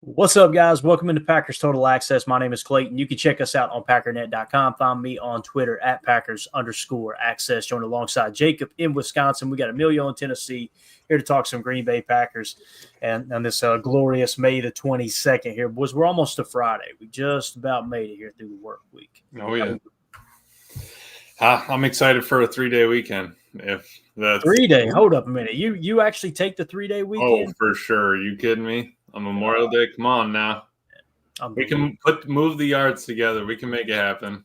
What's up, guys? Welcome into Packers Total Access. My name is Clayton. You can check us out on packernet.com. Find me on Twitter at Packers_access. Joined alongside Jacob in Wisconsin. We got Emilio in Tennessee here to talk some Green Bay Packers and on this glorious May the 22nd here. Boys, we're almost to Friday. We just about made it here through the work week. Oh, yeah. I'm excited for a 3-day weekend. If that's 3-day, hold up a minute. You actually take the 3-day weekend? Oh, for sure. Are you kidding me? On Memorial Day, come on now. We can move the yards together. We can make it happen.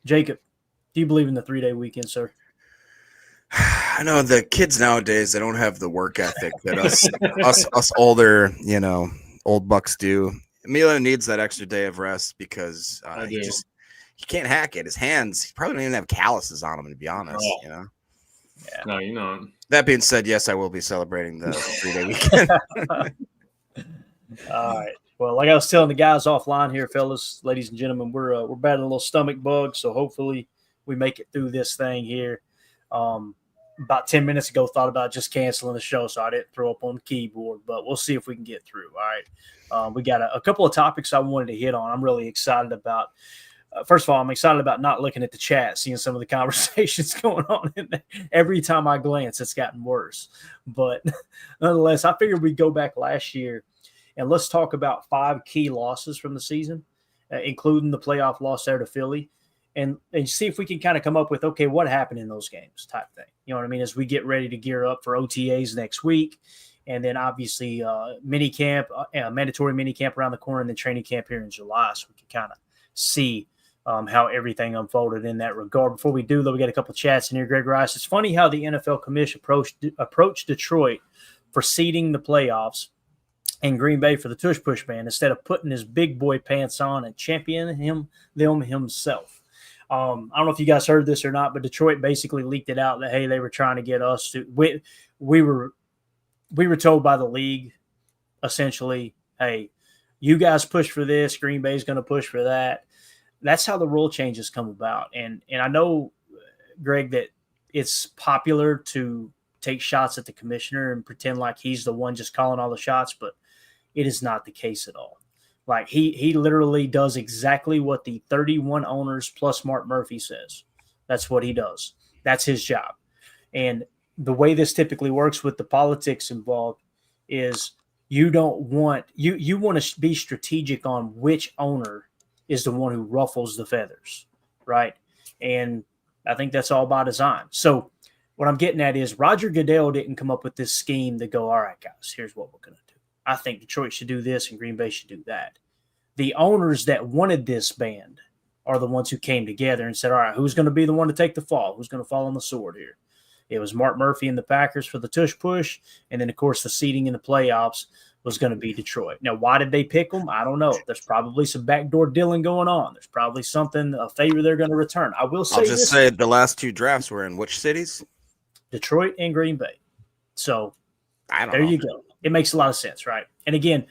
Jacob, do you believe in the 3-day weekend, sir? I know the kids nowadays, they don't have the work ethic that us older, old bucks do. Emilio needs that extra day of rest because he can't hack it. His hands, he probably don't even have calluses on him, to be honest. Yeah. No, That being said, yes, I will be celebrating the 3-day weekend. All right. Well, like I was telling the guys offline here, fellas, ladies and gentlemen, we're battling a little stomach bug, so hopefully we make it through this thing here. About 10 minutes ago, thought about just canceling the show, so I didn't throw up on the keyboard, but we'll see if we can get through. All right. We got a couple of topics I wanted to hit on. I'm really excited about. First of all, I'm excited about not looking at the chat, seeing some of the conversations going on in there. Every time I glance, it's gotten worse. But nonetheless, I figured we'd go back last year and let's talk about 5 key losses from the season, including the playoff loss there to Philly, and see if we can kind of come up with, okay, what happened in those games type thing. You know what I mean? As we get ready to gear up for OTAs next week, and then obviously mandatory mini camp around the corner, and then training camp here in July, so we can kind of see how everything unfolded in that regard. Before we do, though, we got a couple of chats in here. Greg Rice, it's funny how the NFL Commission approached Detroit for seeding the playoffs and Green Bay for the tush push ban instead of putting his big boy pants on and championing them himself. I don't know if you guys heard this or not, but Detroit basically leaked it out that, hey, they were trying to get us to we were told by the league essentially, hey, you guys push for this, Green Bay's going to push for that. That's how the rule changes come about. And I know, Greg, that it's popular to take shots at the commissioner and pretend like he's the one just calling all the shots, but it is not the case at all. Like he literally does exactly what the 31 owners plus Mark Murphy says. That's what he does. That's his job. And the way this typically works with the politics involved is you want to be strategic on which owner is the one who ruffles the feathers, right? And I think that's all by design. So what I'm getting at is Roger Goodell didn't come up with this scheme to go, all right, guys, here's what we're going to do. I think Detroit should do this and Green Bay should do that. The owners that wanted this band are the ones who came together and said, all right, who's going to be the one to take the fall? Who's going to fall on the sword here? It was Mark Murphy and the Packers for the tush push. And then, of course, the seeding in the playoffs was going to be Detroit. Now, why did they pick them? I don't know. There's probably some backdoor dealing going on. There's probably a favor they're going to return. I will say I'll just say the last 2 drafts were in which cities? Detroit and Green Bay. So there you go. It makes a lot of sense, right? And again,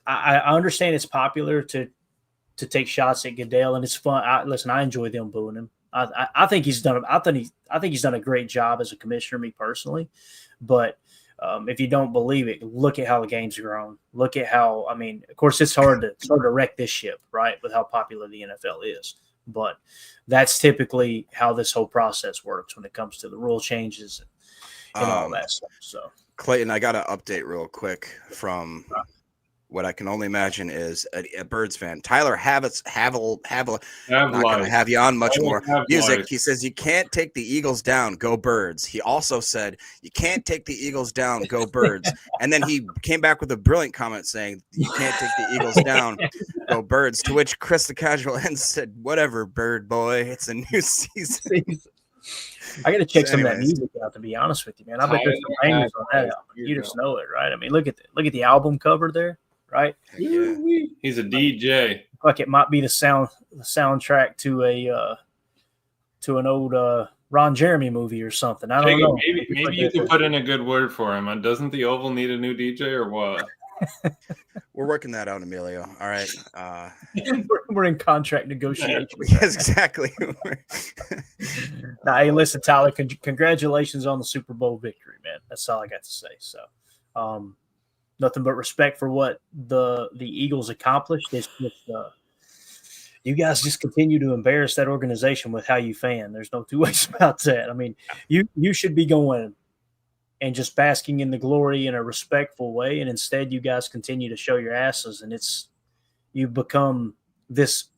I understand it's popular to take shots at Goodell, and it's fun. I enjoy them booing him. I think he's done. I think he's done a great job as a commissioner, me personally. But if you don't believe it, look at how the game's grown. Look at how. I mean, of course, it's hard to wreck this ship, right? With how popular the NFL is. But that's typically how this whole process works when it comes to the rule changes and all that stuff. So, Clayton, I got an update real quick from what I can only imagine is a Birds fan. Tyler Havel, not going to have you on much more music. He says, you can't take the Eagles down, go Birds. He also said, you can't take the Eagles down, go Birds. And then he came back with a brilliant comment saying, you can't take the Eagles down, go Birds. To which Chris the Casual End said, whatever, Bird boy, it's a new season. I got to check some of that music out, to be honest with you, man. I bet there's some bangers on that album. You just know it, right? I mean, look at the album cover there, right? Yeah. He's a DJ. Like it might be the soundtrack to an old Ron Jeremy movie or something. I don't know. Maybe you could put in a good word for him. Doesn't the Oval need a new DJ or what? We're working that out, Emilio. All right. We're in contract negotiations. Yes, exactly. Now, hey, listen, Tyler, congratulations on the Super Bowl victory, man. That's all I got to say. So, nothing but respect for what the Eagles accomplished. It's just you guys just continue to embarrass that organization with how you fan. There's no two ways about that. I mean, you should be going and just basking in the glory in a respectful way, and instead you guys continue to show your asses, and you've become this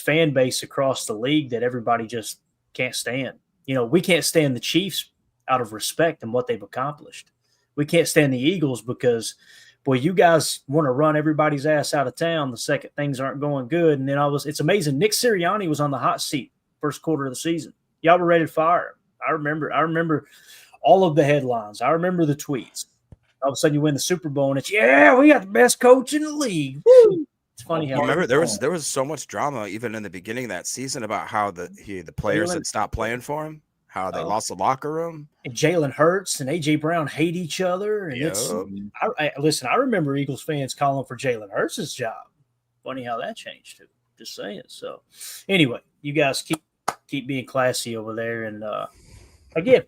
fan base across the league that everybody just can't stand. We can't stand the Chiefs out of respect and what they've accomplished. We can't stand the Eagles because, boy, you guys want to run everybody's ass out of town the second things aren't going good. And then it's amazing. Nick Sirianni was on the hot seat first quarter of the season. Y'all were ready to fire him. I remember all of the headlines. I remember the tweets. All of a sudden you win the Super Bowl and it's, yeah, we got the best coach in the league. Woo! It's funny how remember there was so much drama even in the beginning of that season about how the players had stopped playing for him, how they lost the locker room. And Jalen Hurts and A.J. Brown hate each other. And listen, I remember Eagles fans calling for Jalen Hurts' job. Funny how that changed too. Just saying. So anyway, you guys keep being classy over there. And again,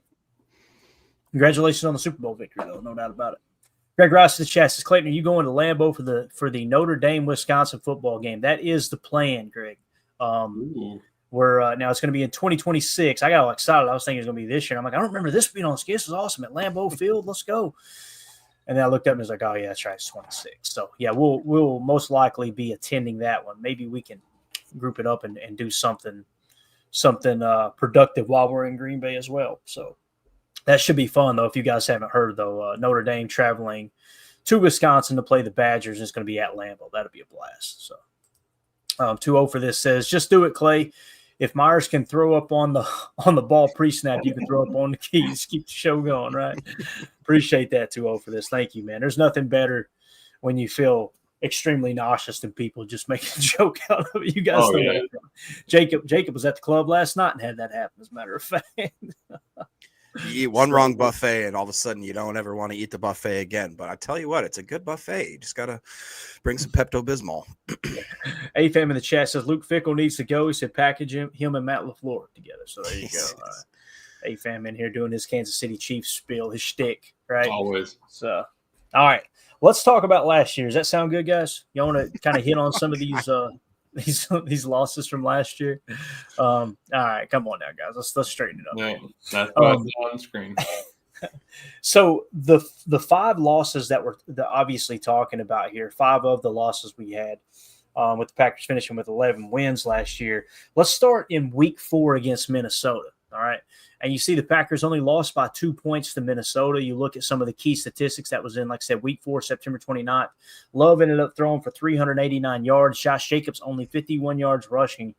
congratulations on the Super Bowl victory, though. No doubt about it. Greg Ross in the chat says, Clayton, are you going to Lambeau for the Notre Dame Wisconsin football game? That is the plan, Greg. We're now it's going to be in 2026. I got all excited. I was thinking it was going to be this year. I'm like, I don't remember this being on the schedule. This is awesome at Lambeau Field. Let's go. And then I looked up and was like, oh yeah, that's right, it's 26. So yeah, we'll most likely be attending that one. Maybe we can group it up and do something productive while we're in Green Bay as well. So that should be fun, though. If you guys haven't heard, though, Notre Dame traveling to Wisconsin to play the Badgers, and it's going to be at Lambeau. That'll be a blast. So 2-0 for this says, just do it, Clay. If Myers can throw up on the ball pre-snap, you can throw up on the keys. Keep the show going, right? Appreciate that, 2-0 for this. Thank you, man. There's nothing better when you feel extremely nauseous than people just making a joke out of it. You guys know that. Jacob was at the club last night and had that happen, as a matter of fact. You eat one wrong buffet, and all of a sudden you don't ever want to eat the buffet again. But I tell you what, it's a good buffet. You just got to bring some Pepto-Bismol. A-Fam in the chat says Luke Fickell needs to go. He said package him and Matt LaFleur together. So there you go. A-Fam in here doing his Kansas City Chiefs spiel, his shtick, right? Always. So, all right. Let's talk about last year. Does that sound good, guys? You want to kind of hit on some of these losses from last year? All right, come on now, guys. Let's straighten it up. No, that's on screen. So the 5 losses that we're obviously talking about here, 5 of the losses we had, with the Packers finishing with 11 wins last year. Let's start in Week 4 against Minnesota. All right. And you see the Packers only lost by 2 points to Minnesota. You look at some of the key statistics that was in, like I said, Week 4, September 29th. Love ended up throwing for 389 yards. Josh Jacobs only 51 yards rushing.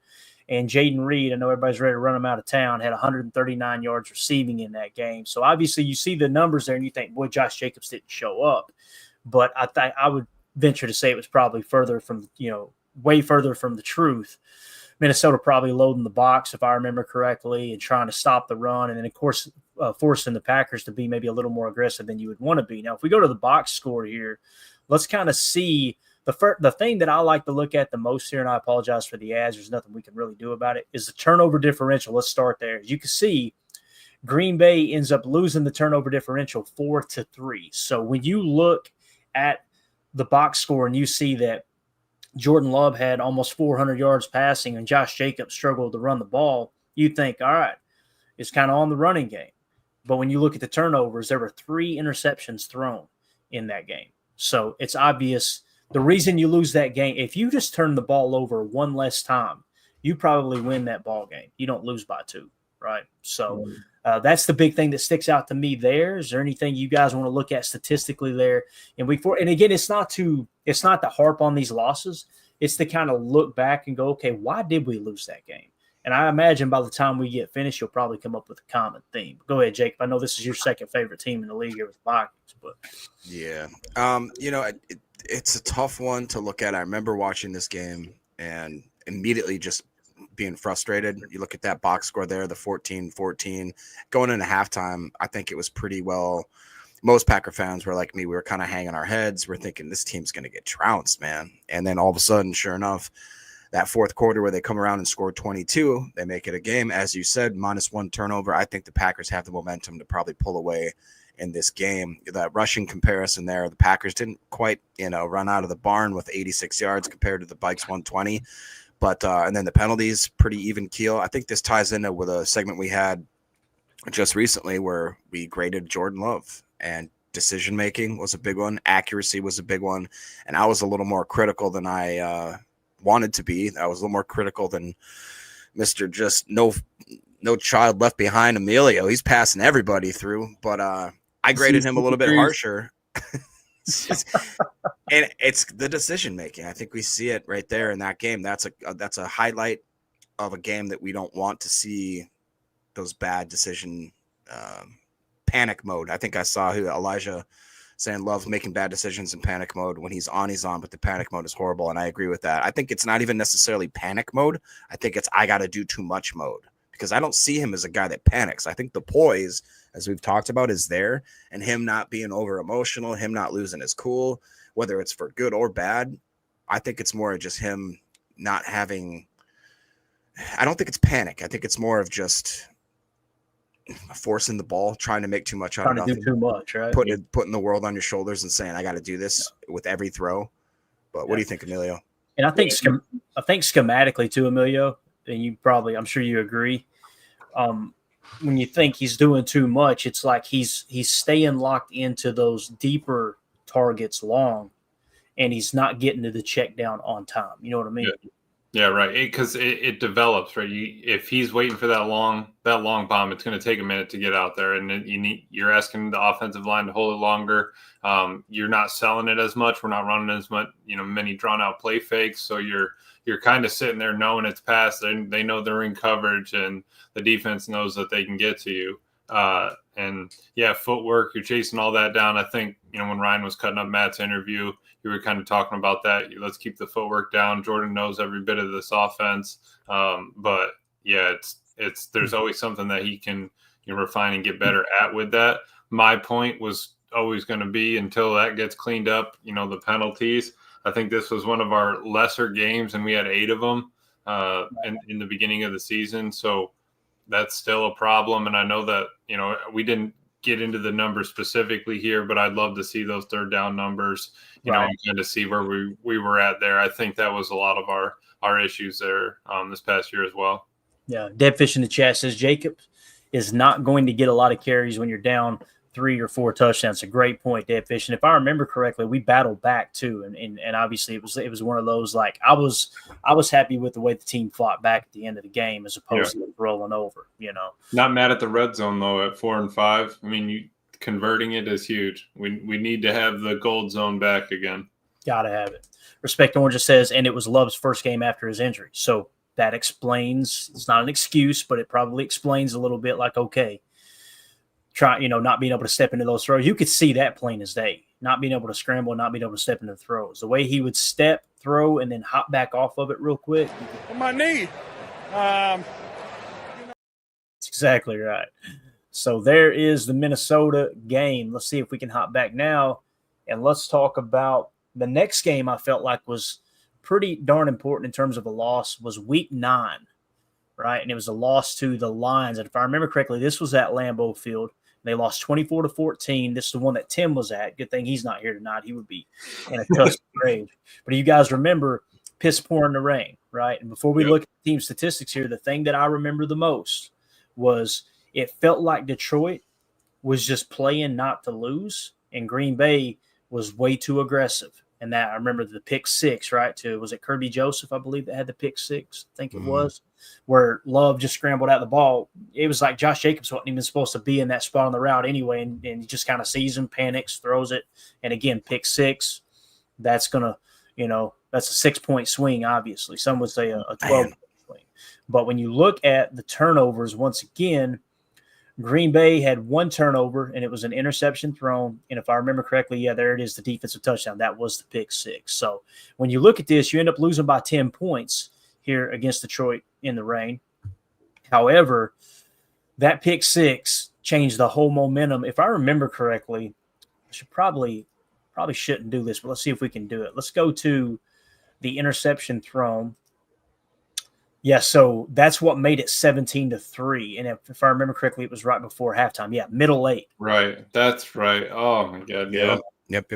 And Jaden Reed, I know everybody's ready to run him out of town, had 139 yards receiving in that game. So obviously you see the numbers there and you think, boy, Josh Jacobs didn't show up. But I would venture to say it was probably way further from the truth. Minnesota probably loading the box, if I remember correctly, and trying to stop the run. And then, of course, forcing the Packers to be maybe a little more aggressive than you would want to be. Now, if we go to the box score here, let's kind of see the thing that I like to look at the most here, and I apologize for the ads. There's nothing we can really do about it, is the turnover differential. Let's start there. As you can see, Green Bay ends up losing the turnover differential 4-3. So when you look at the box score and you see that Jordan Love had almost 400 yards passing and Josh Jacobs struggled to run the ball, you think, all right, it's kind of on the running game. But when you look at the turnovers, there were 3 interceptions thrown in that game. So it's obvious the reason you lose that game, if you just turn the ball over one less time, you probably win that ball game. You don't lose by 2, right? So that's the big thing that sticks out to me there. Is there anything you guys want to look at statistically there in Week 4? And again, it's not to harp on these losses. It's to kind of look back and go, okay, why did we lose that game? And I imagine by the time we get finished, you'll probably come up with a common theme. Go ahead, Jacob. I know this is your second favorite team in the league here with the Vikings, but yeah, it's a tough one to look at. I remember watching this game and immediately just being frustrated. You look at that box score there, the 14-14 going into halftime. I think it was pretty well. Most Packer fans were like me. We were kind of hanging our heads. We're thinking this team's going to get trounced, man. And then all of a sudden, sure enough, that fourth quarter where they come around and score 22, they make it a game. As you said, -1 turnover. I think the Packers have the momentum to probably pull away in this game. That rushing comparison there, the Packers didn't quite, run out of the barn with 86 yards compared to the Vikes 120. But and then the penalties, pretty even keel. I think this ties in with a segment we had just recently where we graded Jordan Love, and decision making was a big one. Accuracy was a big one. And I was a little more critical than I wanted to be. I was a little more critical than Mr. Just no child left behind Emilio. He's passing everybody through. But I graded him a little bit harsher. And it's the decision making. I think we see it right there in that game. That's a highlight of a game that we don't want to see, those bad decision panic mode. I think I saw Elijah saying Love making bad decisions in panic mode. When he's on, but the panic mode is horrible. And I agree with that. I think it's not even necessarily panic mode. I think it's I got to do too much mode, because I don't see him as a guy that panics. I think the poise, as we've talked about, is there, and him not being over emotional, him not losing his cool, whether it's for good or bad. I think it's more of just him not having, I don't think it's panic. I think it's more of just forcing the ball, trying to make too much out of nothing. Too much, right? Putting the world on your shoulders and saying, I got to do this with every throw. But what do you think, Emilio? And I think schematically too, Emilio, and I'm sure you agree. When you think he's doing too much, it's like he's staying locked into those deeper targets long, and he's not getting to the check down on time. You know what I mean? Yeah, right. Because it develops, right? If he's waiting for that long bomb, it's going to take a minute to get out there, and you're asking the offensive line to hold it longer. You're not selling it as much. We're not running as much, many drawn out play fakes. So you're kind of sitting there knowing it's passed. They know they're in coverage, and the defense knows that they can get to you. And yeah, footwork, you're chasing all that down. I think, when Ryan was cutting up Matt's interview, you were kind of talking about that. Let's keep the footwork down. Jordan knows every bit of this offense. But yeah, there's always something that he can refine and get better at with that. My point was always going to be, until that gets cleaned up, the penalties. I think this was one of our lesser games, and we had 8 of them in the beginning of the season. So that's still a problem. And I know that, we didn't get into the numbers specifically here, but I'd love to see those third down numbers, and kind of see where we were at there. I think that was a lot of our issues there this past year as well. Yeah. Dead Fish in the chat says Jacob is not going to get a lot of carries when you're down 3 or 4 touchdowns. A great point, Dead Fish. And if I remember correctly, we battled back too. And obviously it was one of those, like, I was happy with the way the team fought back at the end of the game, as opposed to rolling over, Not mad at the red zone though at 4 and 5. I mean, converting it is huge. We need to have the gold zone back again. Gotta have it. Respect Orange says, and it was Love's first game after his injury. So that explains, it's not an excuse, but it probably explains a little bit, like, okay, not being able to step into those throws. You could see that plain as day, not being able to scramble, not being able to step into the throws. The way he would step, throw, and then hop back off of it real quick. On my knee. That's exactly right. So there is the Minnesota game. Let's see if we can hop back now, and let's talk about the next game. I felt like was pretty darn important in terms of a loss, was Week 9, right? And it was a loss to the Lions. And if I remember correctly, this was at Lambeau Field. They lost 24-14. This is the one that Tim was at. Good thing he's not here tonight. He would be in a tough grave. But you guys remember piss pouring the rain, right? And before we look at team statistics here, the thing that I remember the most was it felt like Detroit was just playing not to lose, and Green Bay was way too aggressive. And that, I remember the pick 6, right? Was it Kirby Joseph, I believe, that had the pick 6? I think it was, where Love just scrambled out the ball. It was like Josh Jacobs wasn't even supposed to be in that spot on the route anyway, and he just kind of sees him, panics, throws it. And again, pick 6, that's going to, that's a 6-point swing, obviously. Some would say a 12-point swing. But when you look at the turnovers, once again, Green Bay had 1 turnover, and it was an interception thrown. And if I remember correctly, there it is, the defensive touchdown. That was the pick 6. So when you look at this, you end up losing by 10 points here against Detroit in the rain. However, that pick 6 changed the whole momentum. If I remember correctly, I should probably shouldn't do this, but let's see if we can do it. Let's go to the interception thrown. Yeah, so that's what made it 17-3. And if I remember correctly, it was right before halftime. Yeah, middle 8. Right. That's right. Oh my God. Yeah. Yep.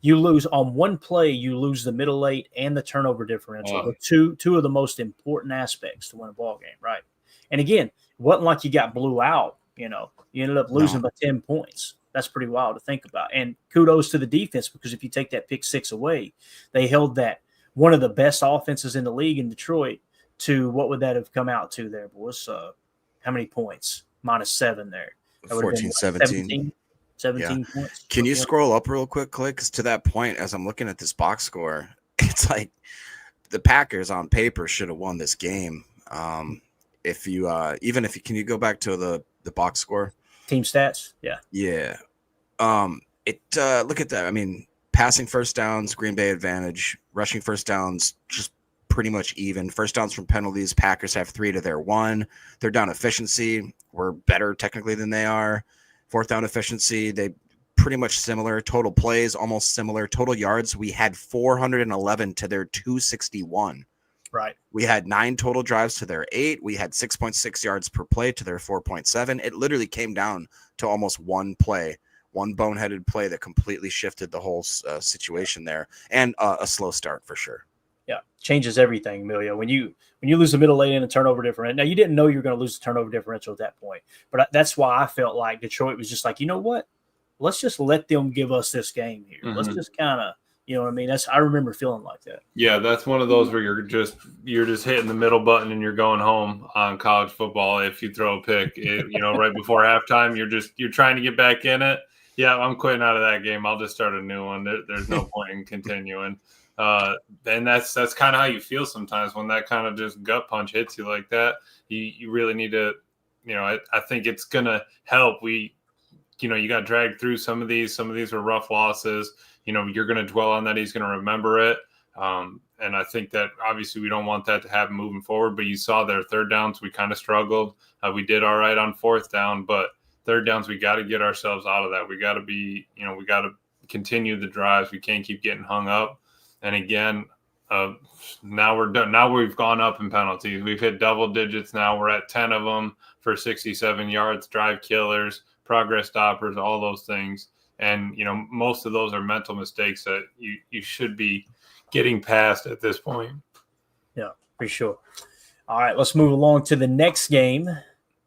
You lose on one play, you lose the middle 8 and the turnover differential. The two of the most important aspects to win a ball game, right? And again, it wasn't like you got blew out, you ended up losing by 10 points. That's pretty wild to think about. And kudos to the defense, because if you take that pick 6 away, they held that one of the best offenses in the league in Detroit to what would that have come out to there, boys? How many points? -7 there. That would 14, have been 17. 17 points. Can you scroll up real quick, Click? Because to that point, as I'm looking at this box score, it's like the Packers on paper should have won this game. If you can you go back to the box score? Team stats? Yeah. Look at that. I mean, passing first downs, Green Bay advantage. Rushing first downs, just pretty much even. First downs from penalties, Packers have 3 to their 1. Third down efficiency, we're better technically than they are. Fourth down efficiency, they pretty much similar. Total plays, almost similar. Total yards, we had 411 to their 261. Right. We had 9 total drives to their 8. We had 6.6 yards per play to their 4.7. It literally came down to almost one play, one boneheaded play that completely shifted the whole situation there, and a slow start for sure. Yeah, changes everything, Emilio. When you lose the middle 8 in a turnover differential, now you didn't know you were going to lose the turnover differential at that point, but that's why I felt like Detroit was just like, you know what? Let's just let them give us this game here. Mm-hmm. Let's just kind of, you know what I mean? I remember feeling like that. Yeah, that's one of those where you're just hitting the middle button and you're going home on college football. If you throw a pick, right before halftime, you're trying to get back in it. Yeah, I'm quitting out of that game. I'll just start a new one. There's no point in continuing. And that's kind of how you feel sometimes when that kind of just gut punch hits you like that. You really need to, I think it's gonna help. You got dragged through some of these were rough losses. You're gonna dwell on that. He's gonna remember it. And I think that obviously we don't want that to happen moving forward. But you saw their third downs, we kind of struggled. We did all right on fourth down, but third downs, we got to get ourselves out of that. We got to be, we got to continue the drives. We can't keep getting hung up. And again, now we're done. Now we've gone up in penalties. We've hit double digits now. We're at 10 of them for 67 yards, drive killers, progress stoppers, all those things. And, most of those are mental mistakes that you should be getting past at this point. Yeah, for sure. All right, let's move along to the next game,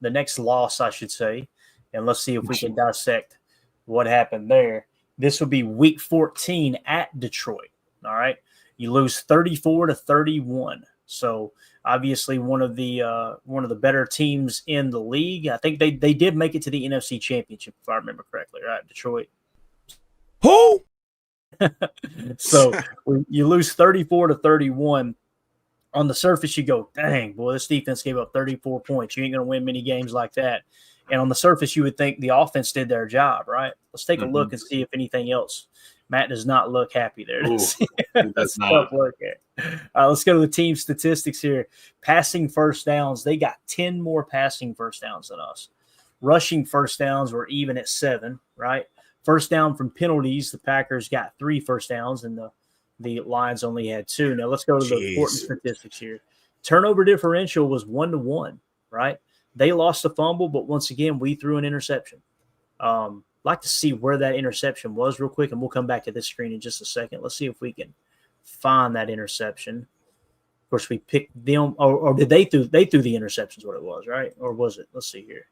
the next loss, I should say. And let's see if we can dissect what happened there. This will be week 14 at Detroit. All right. You lose 34-31. So obviously one of the better teams in the league. I think they did make it to the NFC Championship, if I remember correctly, right? Detroit. Who? So you lose 34-31. On the surface, you go, dang, boy, this defense gave up 34 points. You ain't going to win many games like that. And on the surface, you would think the offense did their job, right? Let's take a look and see if anything else. Matt does not look happy there. That's tough work here. Let's go to the team statistics here. Passing first downs, they got 10 more passing first downs than us. Rushing first downs were even at 7, right? First down from penalties, the Packers got 3 first downs, and the Lions only had 2. Now let's go to the important statistics here. Turnover differential was 1-1, right? They lost a fumble, but once again, we threw an interception. Like to see where that interception was real quick, and we'll come back to this screen in just a second. Let's see if we can find that interception. Of course, we picked them, or did they threw the interceptions? What it was, right? Or was it? Let's see here.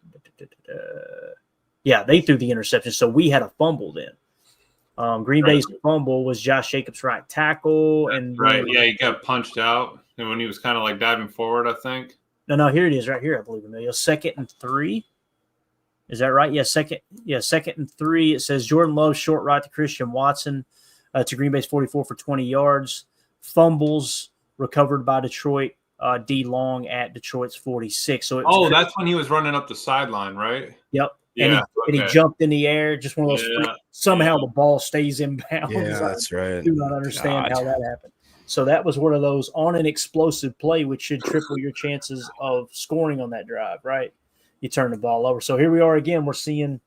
Yeah, they threw the interception, so we had a fumble then. Green Bay's fumble was Josh Jacobs' right tackle, and right, yeah, he got punched out, and when he was kind of like diving forward, I think. No, here it is, right here, I believe, Emilio. 2nd and 3. Is that right? Yeah, second and 3. It says Jordan Love's short right to Christian Watson to Green Bay's 44 for 20 yards. Fumbles recovered by Detroit. D Long at Detroit's 46. So that's when he was running up the sideline, right? Yep. Yeah, and he jumped in the air. Just one of those. Somehow the ball stays inbound. Yeah, that's right. I do not understand how that happened. So that was one of those on an explosive play, which should triple your chances of scoring on that drive, right? You turn the ball over. So here we are again. We're seeing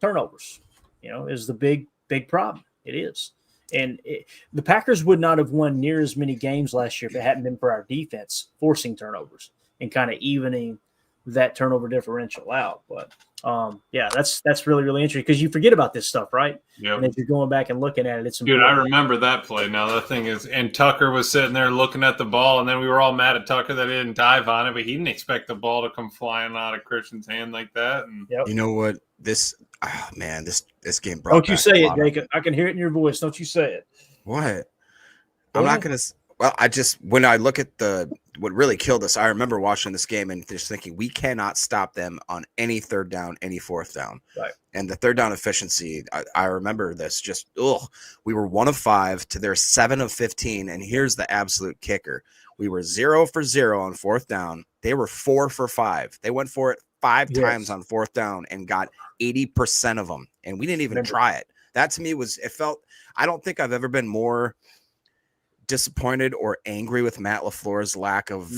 turnovers, is the big problem. It is. The Packers would not have won near as many games last year if it hadn't been for our defense forcing turnovers and kind of evening that turnover differential out. But yeah, that's really, really interesting because you forget about this stuff, right? Yep. And if you're going back and looking at it, it's Dude, important. I remember that play. Now the thing is, and Tucker was sitting there looking at the ball, and then we were all mad at Tucker that he didn't dive on it, but he didn't expect the ball to come flying out of Christian's hand like that. And you know what? This game brought. Don't you say it, Jacob? I can hear it in your voice. Don't you say it? What? I'm not gonna. Well, when I look at what really killed us, I remember watching this game and just thinking we cannot stop them on any third down, any fourth down. Right. And the third down efficiency, I remember this just, we were 1 of 5 to their 7 of 15. And here's the absolute kicker. We were 0 for 0 on fourth down. They were 4 for 5. They went for it 5 times on fourth down and got 80% of them. And we didn't even try it. That to me I don't think I've ever been more disappointed or angry with Matt LaFleur's lack of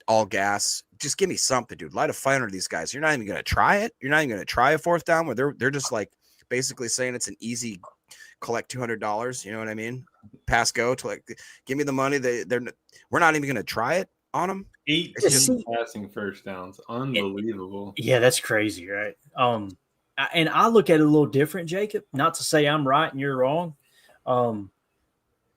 all gas. Just give me something, dude. Light a fire under these guys. You're not even going to try it. You're not even going to try a fourth down where they're just like basically saying it's an easy collect $200. You know what I mean? Pass go to like, give me the money. We're not even going to try it on them. 18 passing first downs. Unbelievable. Yeah, that's crazy, right? And I look at it a little different, Jacob. Not to say I'm right and you're wrong.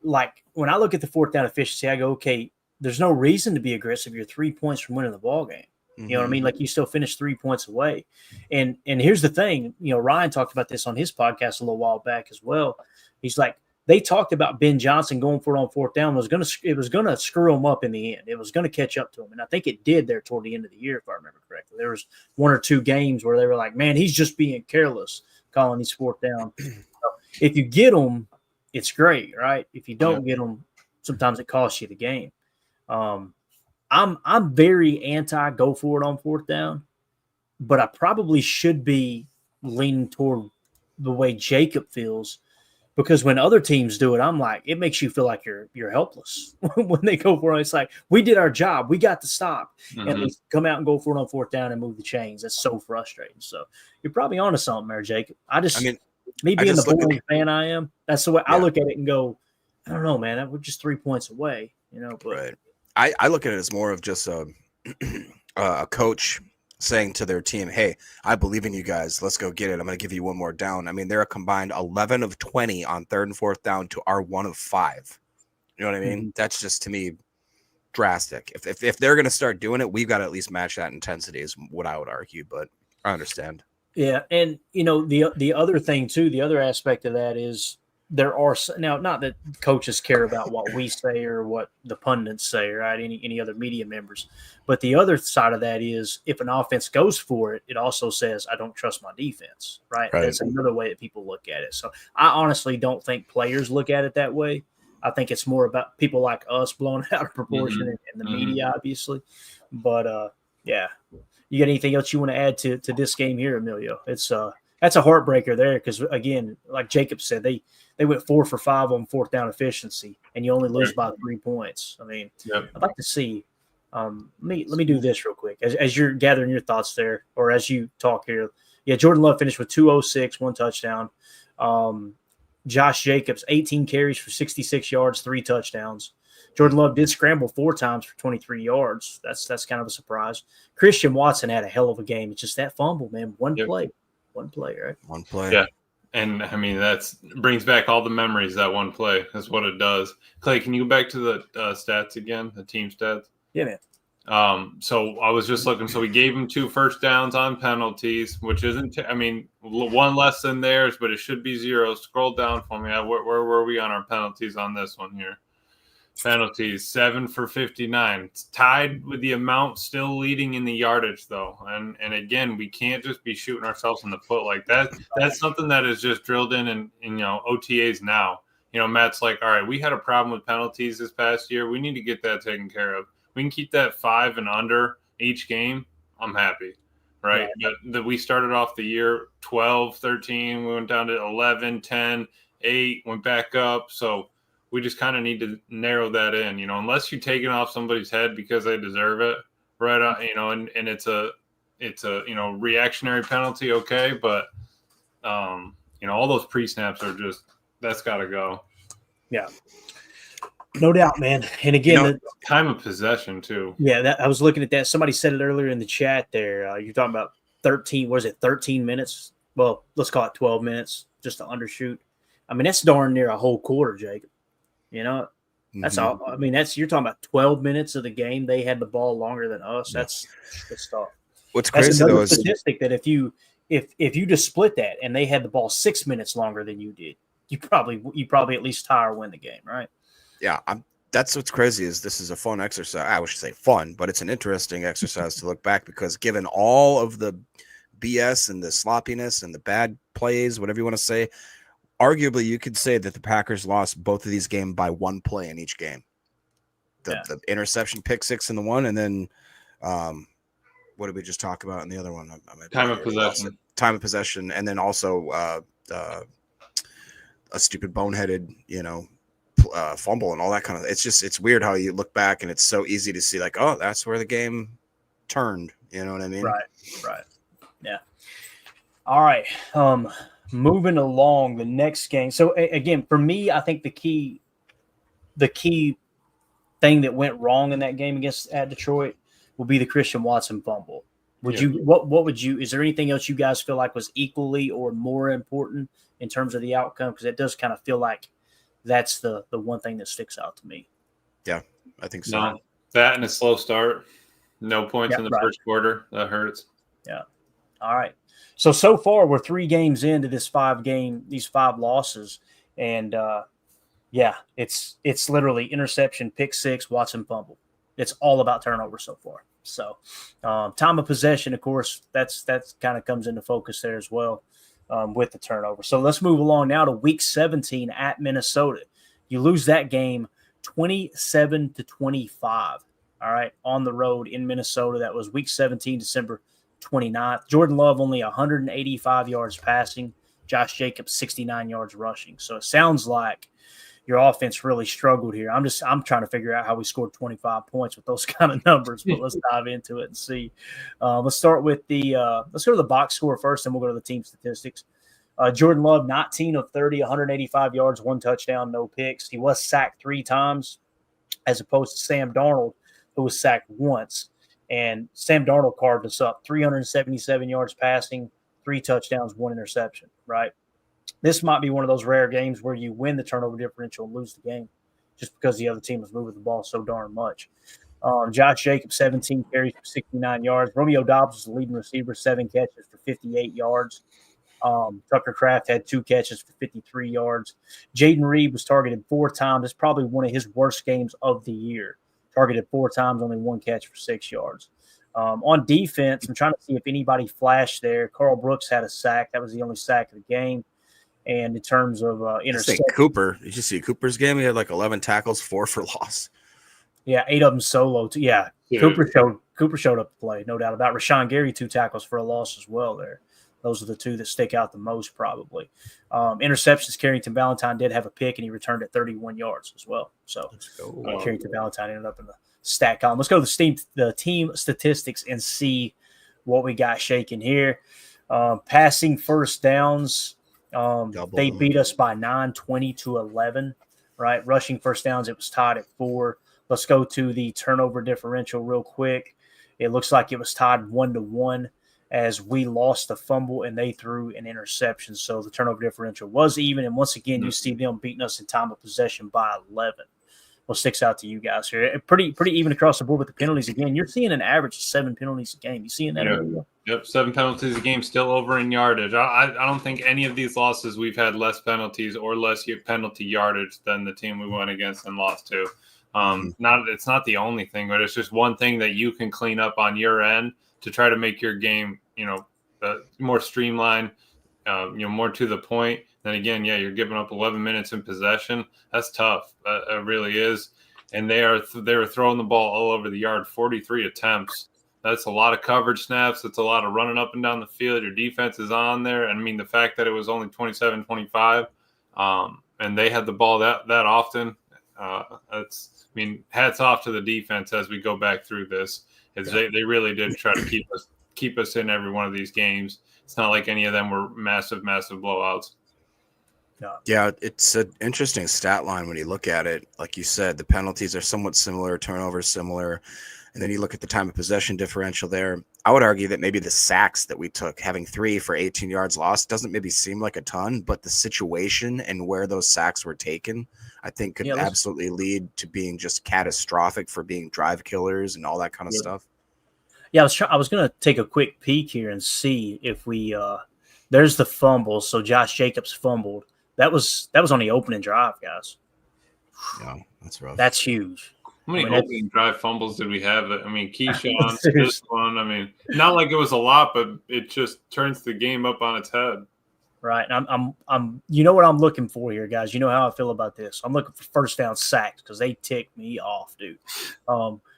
Like when I look at the fourth down efficiency, I go, okay, there's no reason to be aggressive. You're 3 points from winning the ball game. You know what I mean? Like you still finished 3 points away. And here's the thing, Ryan talked about this on his podcast a little while back as well. He's like, they talked about Ben Johnson going for it on fourth down. It was gonna screw him up in the end. It was gonna catch up to him. And I think it did there toward the end of the year, if I remember correctly. There was 1 or 2 games where they were like, man, he's just being careless calling these fourth down. So if you get them, it's great, right? If you don't get them, sometimes it costs you the game. I'm very anti go for it on fourth down, but I probably should be leaning toward the way Jacob feels, because when other teams do it, I'm like, it makes you feel like you're helpless when they go for it. It's like, we did our job, we got to stop, and they come out and go for it on fourth down and move the chains. That's so frustrating. So you're probably onto something there, Jacob. Me being the boring fan I am, that's the way I look at it and go, I don't know, man, we're just 3 points away, But right. I look at it as more of just a coach saying to their team, hey, I believe in you guys. Let's go get it. I'm going to give you one more down. I mean, they're a combined 11 of 20 on third and fourth down to our 1 of 5. You know what I mean? That's just, to me, drastic. If they're going to start doing it, we've got to at least match that intensity is what I would argue, but I understand. Yeah, and the other thing too, the other aspect of that is there are now, not that coaches care about what we say or what the pundits say, right? Any other media members, but the other side of that is if an offense goes for it, it also says I don't trust my defense, right? That's another way that people look at it. So I honestly don't think players look at it that way. I think it's more about people like us blowing it out of proportion and the media, obviously. But yeah. You got anything else you want to add to this game here, Emilio? It's that's a heartbreaker there because, again, like Jacob said, they went 4 for 5 on fourth down efficiency, and you only lose by 3 points. I mean, I'd like to see. Let me do this real quick as you're gathering your thoughts there, or as you talk here. Yeah, Jordan Love finished with 206, 1 touchdown. Josh Jacobs, 18 carries for 66 yards, 3 touchdowns. Jordan Love did scramble 4 times for 23 yards. That's kind of a surprise. Christian Watson had a hell of a game. It's just that fumble, man. One play, right? One play. Yeah. And, I mean, that brings back all the memories, that one play. That's what it does. Clay, can you go back to the stats again, the team stats? Yeah, man. So I was just looking. So we gave him 2 first downs on penalties, which isn't – I mean, 1 less than theirs, but it should be 0. Scroll down for me. Where were we on our penalties on this one here? Penalties, 7 for 59. It's tied with the amount still leading in the yardage, though. And again, we can't just be shooting ourselves in the foot like that. That's something that is just drilled in OTAs now. Matt's like, all right, we had a problem with penalties this past year. We need to get that taken care of. We can keep that 5 and under each game. I'm happy, right? Yeah. But we started off the year 12, 13. We went down to 11, 10, 8, went back up. So we just kind of need to narrow that in, unless you're taking off somebody's head because they deserve it, right? And it's a reactionary penalty, okay, but all those pre-snaps are just That's got to go. Yeah. No doubt, man. And again, the time of possession too. Yeah, I was looking at that. Somebody said it earlier in the chat there. You're talking about 13, what is it, 13 minutes? Well, let's call it 12 minutes just to undershoot. I mean, that's darn near a whole quarter, Jacob. That's all. I mean, you're talking about 12 minutes of the game. They had the ball longer than us. That's tough. What's crazy though is statistic that if you just split that and they had the ball 6 minutes longer than you did, you probably at least tie or win the game, right? Yeah, that's what's crazy is this is a fun exercise. I should say fun, but it's an interesting exercise to look back because given all of the BS and the sloppiness and the bad plays, whatever you want to say, arguably you could say that the Packers lost both of these games by one play in each game. The interception pick six in the one, and then what did we just talk about in the other one? Time of possession. Time of possession, and then also a stupid boneheaded, fumble and all that kind of. It's weird how you look back and it's so easy to see like, oh, that's where the game turned. You know what I mean? Right. Yeah. All right. Moving along the next game. So again, for me, I think the key thing that went wrong in that game at Detroit will be the Christian Watson fumble. Is there anything else you guys feel like was equally or more important in terms of the outcome? Because it does kind of feel like that's the one thing that sticks out to me. Yeah, I think so. No, that and a slow start. No points in the first quarter. That hurts. Yeah. All right. So far we're 3 games into these 5 losses. And it's literally interception, pick six, Watson fumble. It's all about turnover so far. So time of possession, of course, that's kind of comes into focus there as well with the turnover. So let's move along now to week 17 at Minnesota. You lose that game 27-25. All right, on the road in Minnesota. That was week 17, December 29th. Jordan Love only 185 yards passing. Josh Jacobs 69 yards rushing. So it sounds like your offense really struggled here. I'm trying to figure out how we scored 25 points with those kind of numbers, but let's dive into it and see. Let's start with let's go to the box score first, and we'll go to the team statistics. Jordan Love, 19 of 30, 185 yards, 1 touchdown, no picks. He was sacked 3 times as opposed to Sam Darnold, who was sacked once. And Sam Darnold carved us up, 377 yards passing, 3 touchdowns, 1 interception, right? This might be one of those rare games where you win the turnover differential and lose the game just because the other team was moving the ball so darn much. Josh Jacobs, 17 carries for 69 yards. Romeo Dobbs was the leading receiver, 7 catches for 58 yards. Tucker Kraft had 2 catches for 53 yards. Jaden Reed was targeted 4 times. It's probably one of his worst games of the year. Targeted 4 times, only 1 catch for 6 yards. On defense, I'm trying to see if anybody flashed there. Carl Brooks had a sack. That was the only sack of the game. And in terms of interception, Cooper, did you see Cooper's game? He had like 11 tackles, 4 for loss. Yeah, 8 of them solo. Yeah. Cooper showed up to play, no doubt about it. Rashawn Gary, 2 tackles for a loss as well there. Those are the 2 that stick out the most probably. Interceptions, Carrington Valentine did have a pick, and he returned at 31 yards as well. So Carrington Valentine ended up in the stat column. Let's go to the team statistics and see what we got shaking here. Passing first downs, they beat us by 9, 20-11, right? Rushing first downs, it was tied at 4. Let's go to the turnover differential real quick. It looks like it was tied 1-1 as we lost the fumble and they threw an interception. So the turnover differential was even. And once again, you see them beating us in time of possession by 11. What sticks out to you guys here? Pretty even across the board with the penalties. Again, you're seeing an average of 7 penalties a game. You seeing that? Yep, 7 penalties a game, still over in yardage. I don't think any of these losses we've had less penalties or less penalty yardage than the team we went against and lost to. It's not the only thing, but it's just one thing that you can clean up on your end to try to make your game, more streamlined, more to the point. Then again, you're giving up 11 minutes in possession. That's tough. It really is. And they were throwing the ball all over the yard, 43 attempts. That's a lot of coverage snaps. That's a lot of running up and down the field. Your defense is on there. And I mean, the fact that it was only 27-25, and they had the ball that often, hats off to the defense as we go back through this. They really did try to keep us in every one of these games. It's not like any of them were massive blowouts. Yeah, it's an interesting stat line when you look at it. Like you said, the penalties are somewhat similar, turnovers similar. And then you look at the time of possession differential there. I would argue that maybe the sacks that we took, having 3 for 18 yards lost, doesn't maybe seem like a ton, but the situation and where those sacks were taken, I think could absolutely lead to being just catastrophic for being drive killers and all that kind of stuff. Yeah, I was going to take a quick peek here and see if we there's the fumble. So Josh Jacobs fumbled. That was on the opening drive, guys. Yeah, that's rough. That's huge. How many opening drive fumbles did we have? I mean, Keyshawn, this one. I mean, not like it was a lot, but it just turns the game up on its head. Right. And I'm. You know what I'm looking for here, guys. You know how I feel about this. I'm looking for first down sacks because they tick me off, dude.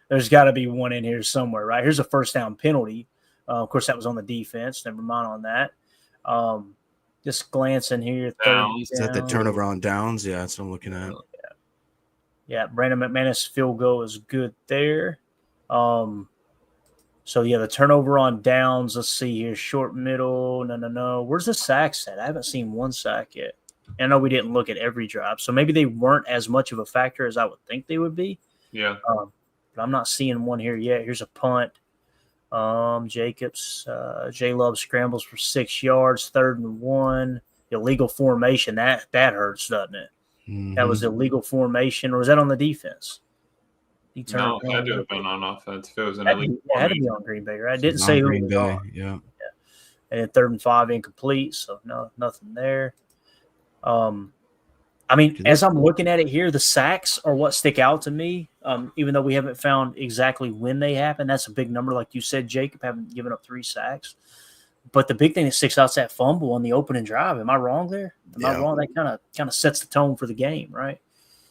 There's got to be one in here somewhere, right? Here's a first down penalty. Of course, that was on the defense. Never mind on that. Just glancing here. Is that the turnover on downs? Yeah, that's what I'm looking at. Yeah, Brandon McManus field goal is good there. So, yeah, the turnover on downs. Let's see here. Short, middle. No. Where's the sacks at? I haven't seen one sack yet. I know we didn't look at every drive, so maybe they weren't as much of a factor as I would think they would be. Yeah. But I'm not seeing one here yet. Here's a punt. Jacobs, J-Love scrambles for 6 yards, 3rd and 1. Illegal formation. That hurts, doesn't it? Mm-hmm. That was illegal formation, or was that on the defense? No, it had to have been on offense. If it was an illegal formation. It had to be on Green Bay, right? It didn't say who Green Bay. Yeah. And then 3rd and 5 incomplete, so no, nothing there. I mean, as I'm looking at it here, the sacks are what stick out to me, even though we haven't found exactly when they happen. That's a big number, like you said, Jacob, having given up 3 sacks. But the big thing that sticks out is that fumble on the opening drive. Am I wrong there? Am I wrong? That kind of sets the tone for the game, right?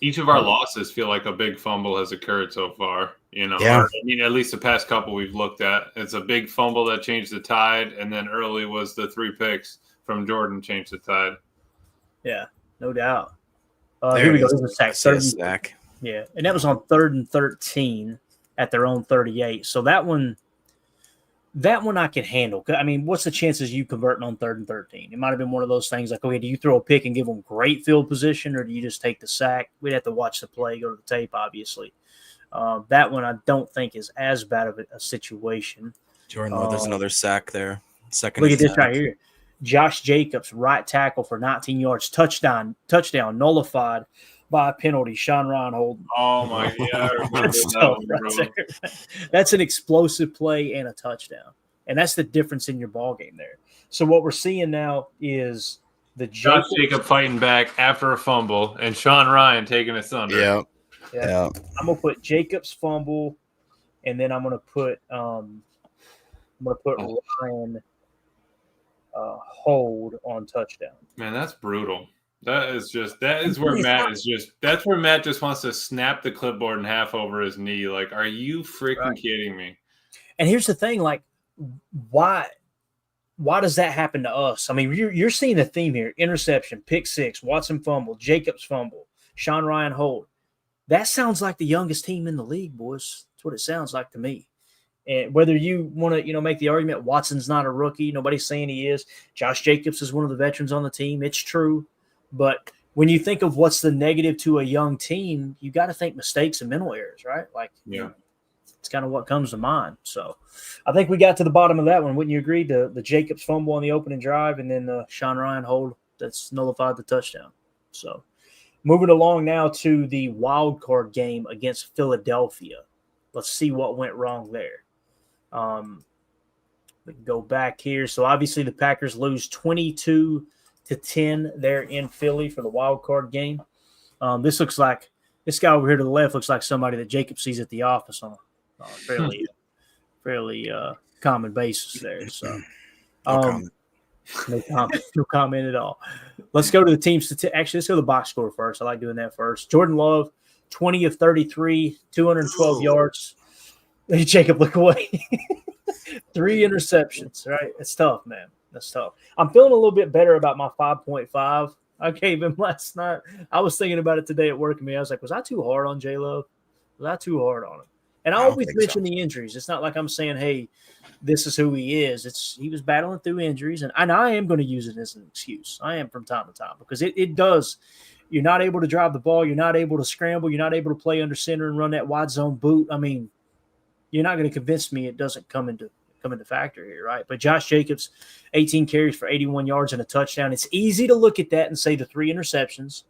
Each of our losses feel like a big fumble has occurred so far. You know, yeah. I mean, at least the past couple we've looked at. It's a big fumble that changed the tide, and then early was the 3 picks from Jordan changed the tide. Yeah, no doubt. Here we go. There's a sack. Yeah, and that was on 3rd and 13 at their own 38. So that one I can handle. I mean, what's the chances you converting on 3rd and 13? It might have been one of those things like, okay, do you throw a pick and give them great field position, or do you just take the sack? We'd have to watch the play, go to the tape, obviously. That one I don't think is as bad of a situation. Jordan, there's another sack there. Second. Look at this right here. Josh Jacobs, right tackle for 19 yards, touchdown nullified by a penalty. Sean Ryan holding. Oh my God! That's an explosive play and a touchdown, and that's the difference in your ball game there. So what we're seeing now is the Josh Jacob fighting back after a fumble, and Sean Ryan taking us under. Yeah. I'm gonna put Jacobs fumble, and then I'm gonna put Ryan. Hold on touchdown. Man, that's brutal. That's where Matt just wants to snap the clipboard in half over his knee. Like, are you freaking kidding me? And here's the thing, like, why does that happen to us? I mean, you're seeing the theme here: interception, pick 6, Watson fumble, Jacobs fumble, Sean Ryan hold. That sounds like the youngest team in the league, boys. That's what it sounds like to me. And whether you want to, make the argument Watson's not a rookie, nobody's saying he is. Josh Jacobs is one of the veterans on the team. It's true. But when you think of what's the negative to a young team, you got to think mistakes and mental errors, right? Like, it's kind of what comes to mind. So I think we got to the bottom of that one. Wouldn't you agree? The Jacobs fumble on the opening drive and then the Sean Ryan hold that's nullified the touchdown. So moving along now to the wild card game against Philadelphia. Let's see what went wrong there. We can go back here. So obviously the Packers lose 22-10 there in Philly for the wild card game. This guy over here to the left looks like somebody that Jacob sees at the office on a fairly common basis there. So no comment at all. Let's go to the team Actually, let's go to the box score first. I like doing that first. Jordan Love, 20 of 33, 212 yards. Jacob, look away. 3 interceptions, right? It's tough, man. That's tough. I'm feeling a little bit better about my 5.5. I gave him last night. I was thinking about it today at work, and I was like, was I too hard on J-Love? Was I too hard on him? And I always mention the injuries. It's not like I'm saying, hey, this is who he is. He was battling through injuries, and I am going to use it as an excuse. I am from time to time because it does. You're not able to drive the ball. You're not able to scramble. You're not able to play under center and run that wide zone boot. I mean, you're not going to convince me it doesn't come into factor here, right? But Josh Jacobs, 18 carries for 81 yards and a touchdown. It's easy to look at that and say the 3 interceptions.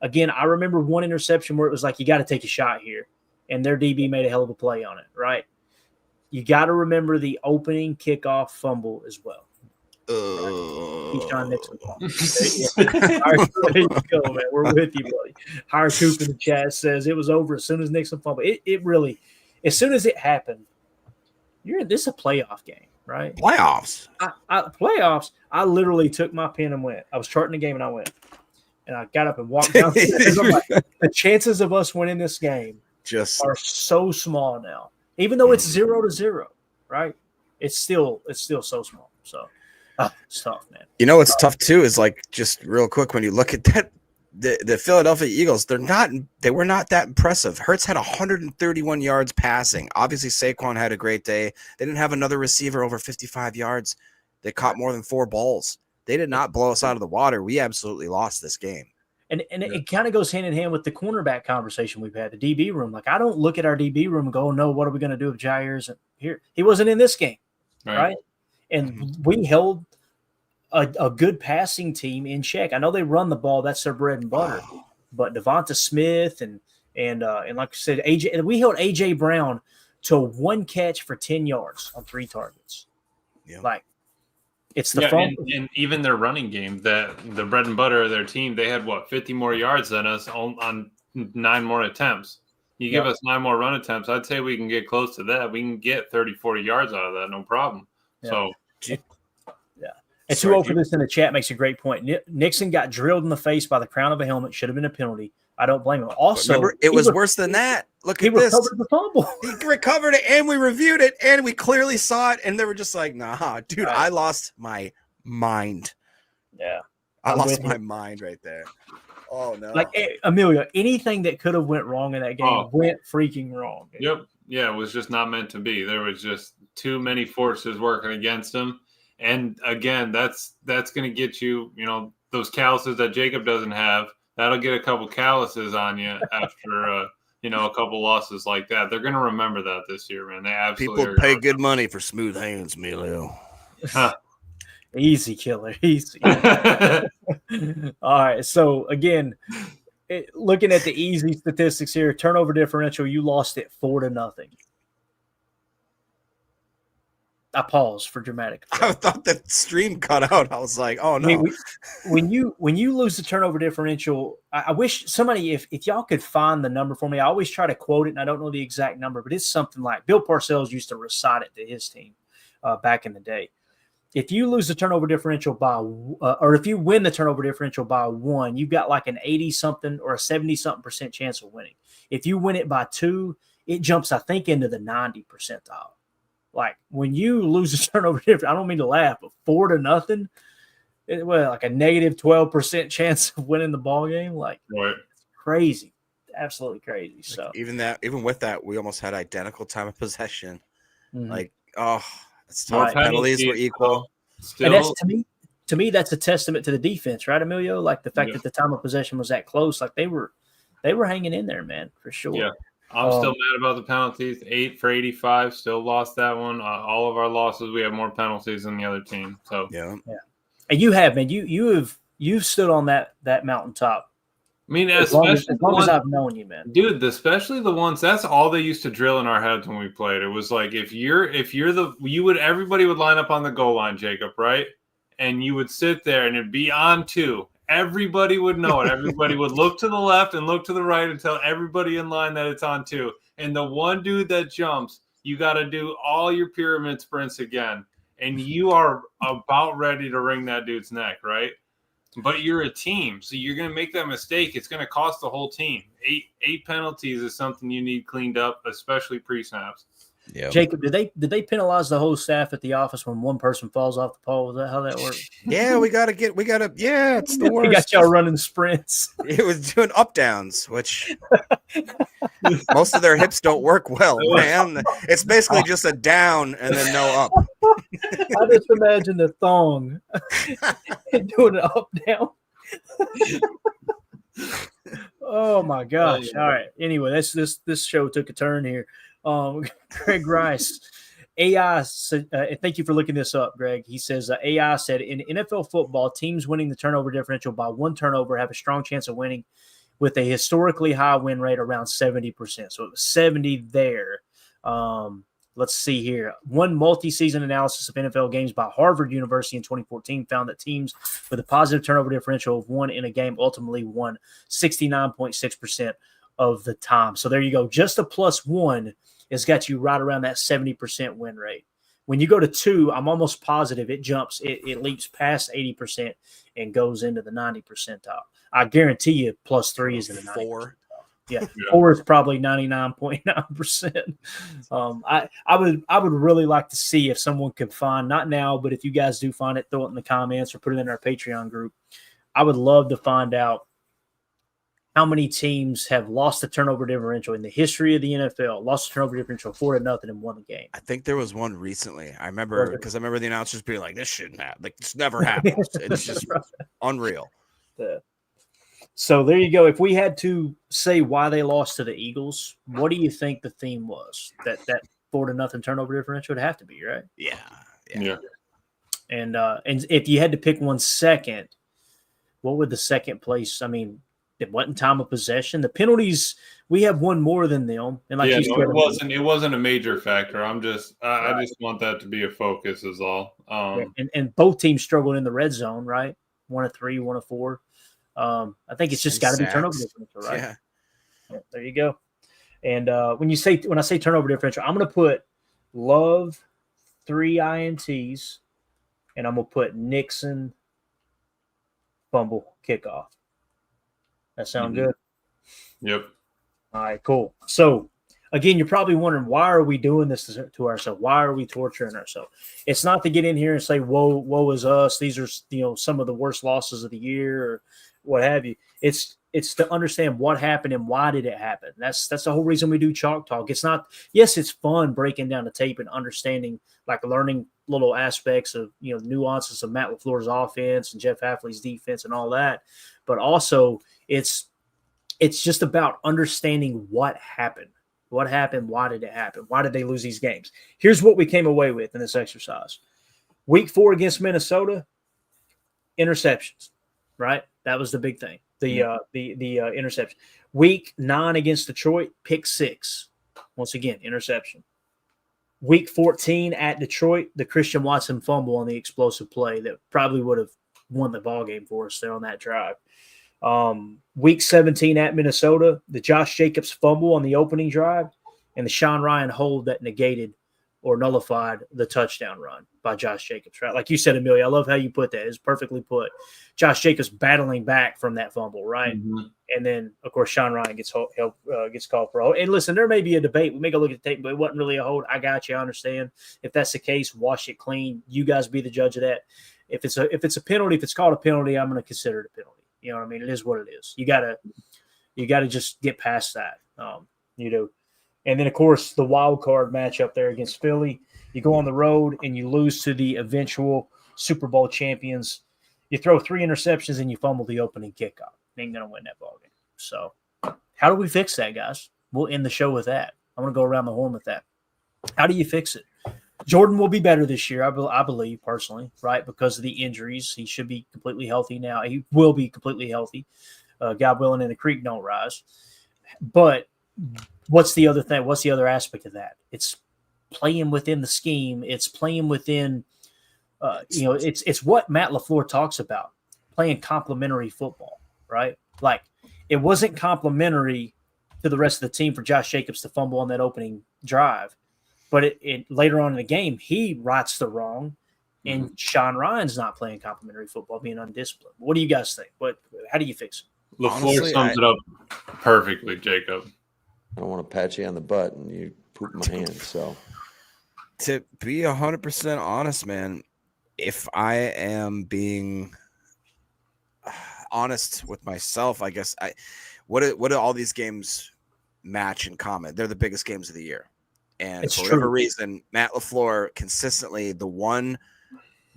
Again, I remember one interception where it was like, you got to take a shot here. And their DB made a hell of a play on it, right? You got to remember the opening kickoff fumble as well. Keyshawn Nixon. There you go, man. We're with you, buddy. Hire Coop in the chat says it was over as soon as Nixon fumbled. It really, as soon as it happened, this is a playoff game, right? Playoffs. Playoffs. I literally took my pen and went. I was charting the game and I went. And I got up and walked downstairs. I'm like, the chances of us winning this game are so small now. Even though it's 0-0, right? It's still so small. So it's tough, man. You know what's tough too is like just real quick when you look at that, the Philadelphia Eagles, they were not that impressive. Hurts had 131 yards passing. Obviously, Saquon had a great day. They didn't have another receiver over 55 yards. They caught more than 4 balls. They did not blow us out of the water. We absolutely lost this game. And it kind of goes hand in hand with the cornerback conversation we've had, the DB room. Like, I don't look at our DB room and go, no, what are we going to do if Jair's here? He wasn't in this game, right? And we held a good passing team in check. I know they run the ball. That's their bread and butter. But Devonta Smith and like I said, we held A.J. Brown to 1 catch for 10 yards on 3 targets. Yeah. Like, it's the fun. And even their running game, the bread and butter of their team, they had 50 more yards than us on 9 more attempts. You give us 9 more run attempts, I'd say we can get close to that. We can get 30, 40 yards out of that, no problem. Yeah. So, and 2-0 for this in the chat makes a great point. Nixon got drilled in the face by the crown of a helmet. Should have been a penalty. I don't blame him. Also, remember, it was worse than that. Look at this. He recovered the fumble. He recovered it, and we reviewed it, and we clearly saw it, and they were just like, nah, dude, right. I lost my mind. Yeah. I lost my mind right there. Oh, no. Like, Emilio, anything that could have went wrong in that game went freaking wrong. Dude. Yep. Yeah, it was just not meant to be. There was just too many forces working against him. And, again, that's going to get you, those calluses that Jacob doesn't have. That'll get a couple calluses on you after, a couple losses like that. They're going to remember that this year, man. They absolutely people pay good money for smooth hands, Emilio. Easy, killer. Easy. All right. So, again, looking at the easy statistics here, turnover differential, you lost it 4-0. I paused for dramatic effect. I thought the stream cut out. I was like, oh, no. I mean, when you lose the turnover differential, I wish somebody, if y'all could find the number for me, I always try to quote it, and I don't know the exact number, but it's something like Bill Parcells used to recite it to his team back in the day. If you lose the turnover differential by or if you win the turnover differential by 1, you've got like an 80-something or a 70-something% chance of winning. If you win it by 2, it jumps, I think, into the 90 percentile. Like, when you lose a turnover difference, I don't mean to laugh, but 4-0, like a negative 12% chance of winning the ball game. Like, It's crazy, absolutely crazy. So even with that, we almost had identical time of possession. Mm-hmm. Like, it's tough. Penalties were equal. And that's to me, that's a testament to the defense, right, Emilio? Like the fact that the time of possession was that close. Like they were hanging in there, man, for sure. Yeah. I'm still mad about the penalties. 8 for 85, still lost that one. All of our losses, we have more penalties than the other team. So yeah. And you have, man. You've stood on that mountaintop. I mean, as long as I've known you, man, dude. Especially the ones. That's all they used to drill in our heads when we played. It was like everybody would line up on the goal line, Jacob, right? And you would sit there, and it'd be on 2. Everybody would know it. Everybody would look to the left and look to the right and tell everybody in line that it's on 2. And the one dude that jumps, you got to do all your pyramid sprints again. And you are about ready to wring that dude's neck, right? But you're a team, so you're going to make that mistake. It's going to cost the whole team. 8 penalties is something you need cleaned up, especially pre-snaps. Yep. Jacob, did they penalize the whole staff at the office when one person falls off the pole? Is that how that works? Yeah, it's the worst. We got y'all running sprints. It was doing up downs, which most of their hips don't work well, man. It's basically just a down and then no up. I just imagine the thong doing an up down. Oh my gosh! All right. Anyway, this show took a turn here. Greg Rice, AI. Thank you for looking this up, Greg. He says AI said in NFL football, teams winning the turnover differential by one turnover have a strong chance of winning, with a historically high win rate around 70%. So it was 70 there. Let's see here. One multi-season analysis of NFL games by Harvard University in 2014 found that teams with a positive turnover differential of one in a game ultimately won 69.6% of the time. So there you go. Just a +1 has got you right around that 70% win rate. When you go to 2, I'm almost positive it jumps. It leaps past 80% and goes into the 90 percentile. I guarantee you +3 is in the 90 percentile. Yeah, 4 is probably 99.9%. I would really like to see if someone could find, not now, but if you guys do find it, throw it in the comments or put it in our Patreon group. I would love to find out how many teams have lost the turnover differential in the history of the NFL, lost the turnover differential 4-0 and won the game. I think there was one recently. I remember the announcers being like, "This shouldn't happen. Like, this never happens." It's just unreal. So there you go. If we had to say why they lost to the Eagles, what do you think the theme was? That 4-0 turnover differential would have to be, right? Yeah. And if you had to pick one second, what would the second place? I mean, it wasn't time of possession. The penalties, we have one more than them. And like it wasn't a major factor. I just want that to be a focus is all. And both teams struggled in the red zone, right? 1 of 3, 1 of 4. I think it's just got to be turnover differential, right? Yeah, there you go. And when I say turnover differential, I'm going to put Love 3 INTs, and I'm going to put Nixon fumble kickoff. That sound good? Yep. All right, cool. So again, you're probably wondering, why are we doing this to ourselves? Why are we torturing ourselves? It's not to get in here and say, woe is us. These are, some of the worst losses of the year or what have you. It's to understand what happened and why did it happen. That's the whole reason we do Chalk Talk. It's not, yes, it's fun breaking down the tape and understanding, like learning little aspects of, nuances of Matt LaFleur's offense and Jeff Hafley's defense and all that. But also it's just about understanding what happened. What happened? Why did it happen? Why did they lose these games? Here's what we came away with in this exercise. Week 4 against Minnesota, interceptions, right? That was the big thing. The interception. Week 9 against Detroit, pick 6. Once again, interception. Week 14 at Detroit, the Christian Watson fumble on the explosive play that probably would have won the ballgame for us there on that drive. Week 17 at Minnesota, the Josh Jacobs fumble on the opening drive, and the Sean Ryan hold that negated or nullified the touchdown run by Josh Jacobs, right? Like you said, Amelia, I love how you put that. It's perfectly put. Josh Jacobs battling back from that fumble, right? Mm-hmm. And then, of course, Sean Ryan gets called for a hold. And listen, there may be a debate. We may go look at the tape, but it wasn't really a hold. I got you. I understand. If that's the case, wash it clean. You guys be the judge of that. If it's a penalty, if it's called a penalty, I'm going to consider it a penalty. You know what I mean? It is what it is. You gotta just get past that. And then of course the wild card matchup there against Philly. You go on the road and you lose to the eventual Super Bowl champions. You throw 3 interceptions and you fumble the opening kickoff. You ain't gonna win that ballgame. So, how do we fix that, guys? We'll end the show with that. I'm gonna go around the horn with that. How do you fix it? Jordan will be better this year, I believe, personally, right? Because of the injuries. He should be completely healthy now. He will be completely healthy. God willing, and the creek don't rise. But what's the other thing? What's the other aspect of that? It's playing within the scheme. It's playing within, it's what Matt LaFleur talks about, playing complementary football, right? Like, it wasn't complementary to the rest of the team for Josh Jacobs to fumble on that opening drive. But it later on in the game, he rights the wrong, and Sean Ryan's not playing complimentary football, being undisciplined. What do you guys think? How do you fix it? LaFleur sums it up perfectly, Jacob. I don't want to pat you on the butt and you poop my hands. So To be 100% honest, man, if I am being honest with myself, I guess what do all these games match in common? They're the biggest games of the year. And It's for whatever true. reason, Matt LaFleur consistently, the one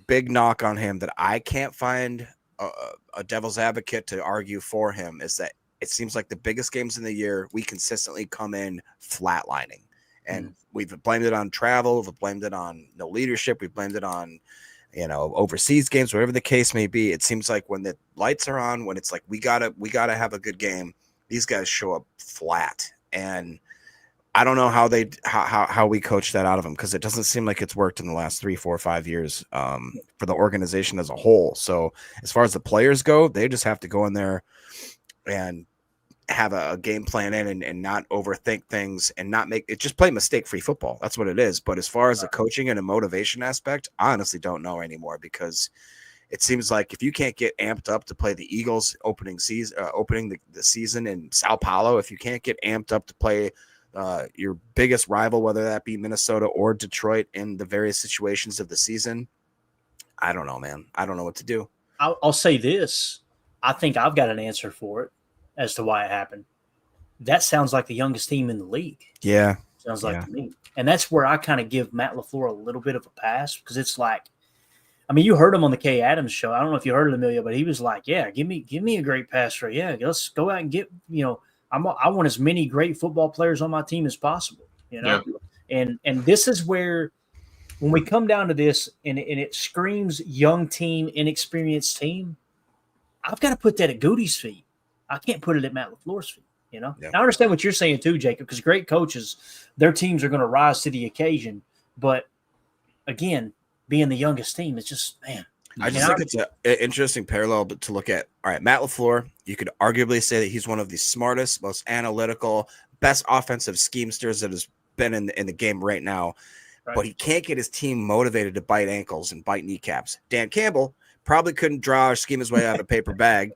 big knock on him that I can't find a devil's advocate to argue for him is that it seems like the biggest games in the year, we consistently come in flatlining. And we've blamed it on travel. We've blamed it on no leadership. We've blamed it on, overseas games, whatever the case may be. It seems like when the lights are on, when it's like, we gotta have a good game, these guys show up flat. And I don't know how we coach that out of them, because it doesn't seem like it's worked in the last 3, 4, 5 years for the organization as a whole. So as far as the players go, they just have to go in there and have a game plan in and not overthink things and not make it, just play mistake-free football. That's what it is. But as far as the coaching and a motivation aspect, I honestly don't know anymore, because it seems like if you can't get amped up to play the Eagles opening the season in Sao Paulo, if you can't get amped up to play your biggest rival, whether that be Minnesota or Detroit, in the various situations of the season, I don't know, man. I don't know what to do. I'll say this. I think I've got an answer for it as to why it happened. That sounds like the youngest team in the league. Yeah. Sounds like to me. And that's where I kind of give Matt LaFleur a little bit of a pass, because it's like, I mean, you heard him on the Kay Adams show. I don't know if you heard it, Amelia, but he was like, yeah, give me a great pass rate. Yeah, let's go out and get, I want as many great football players on my team as possible, Yeah. And this is where, when we come down to this and it screams young team, inexperienced team, I've got to put that at Goody's feet. I can't put it at Matt LaFleur's feet, Yeah. I understand what you're saying too, Jacob, because great coaches, their teams are going to rise to the occasion. But again, being the youngest team, it's just, man. I just think it's an interesting parallel to look at. All right, Matt LaFleur, you could arguably say that he's one of the smartest, most analytical, best offensive schemesters that has been in the game right now. Right. But he can't get his team motivated to bite ankles and bite kneecaps. Dan Campbell probably couldn't draw or scheme his way out of a paper bag.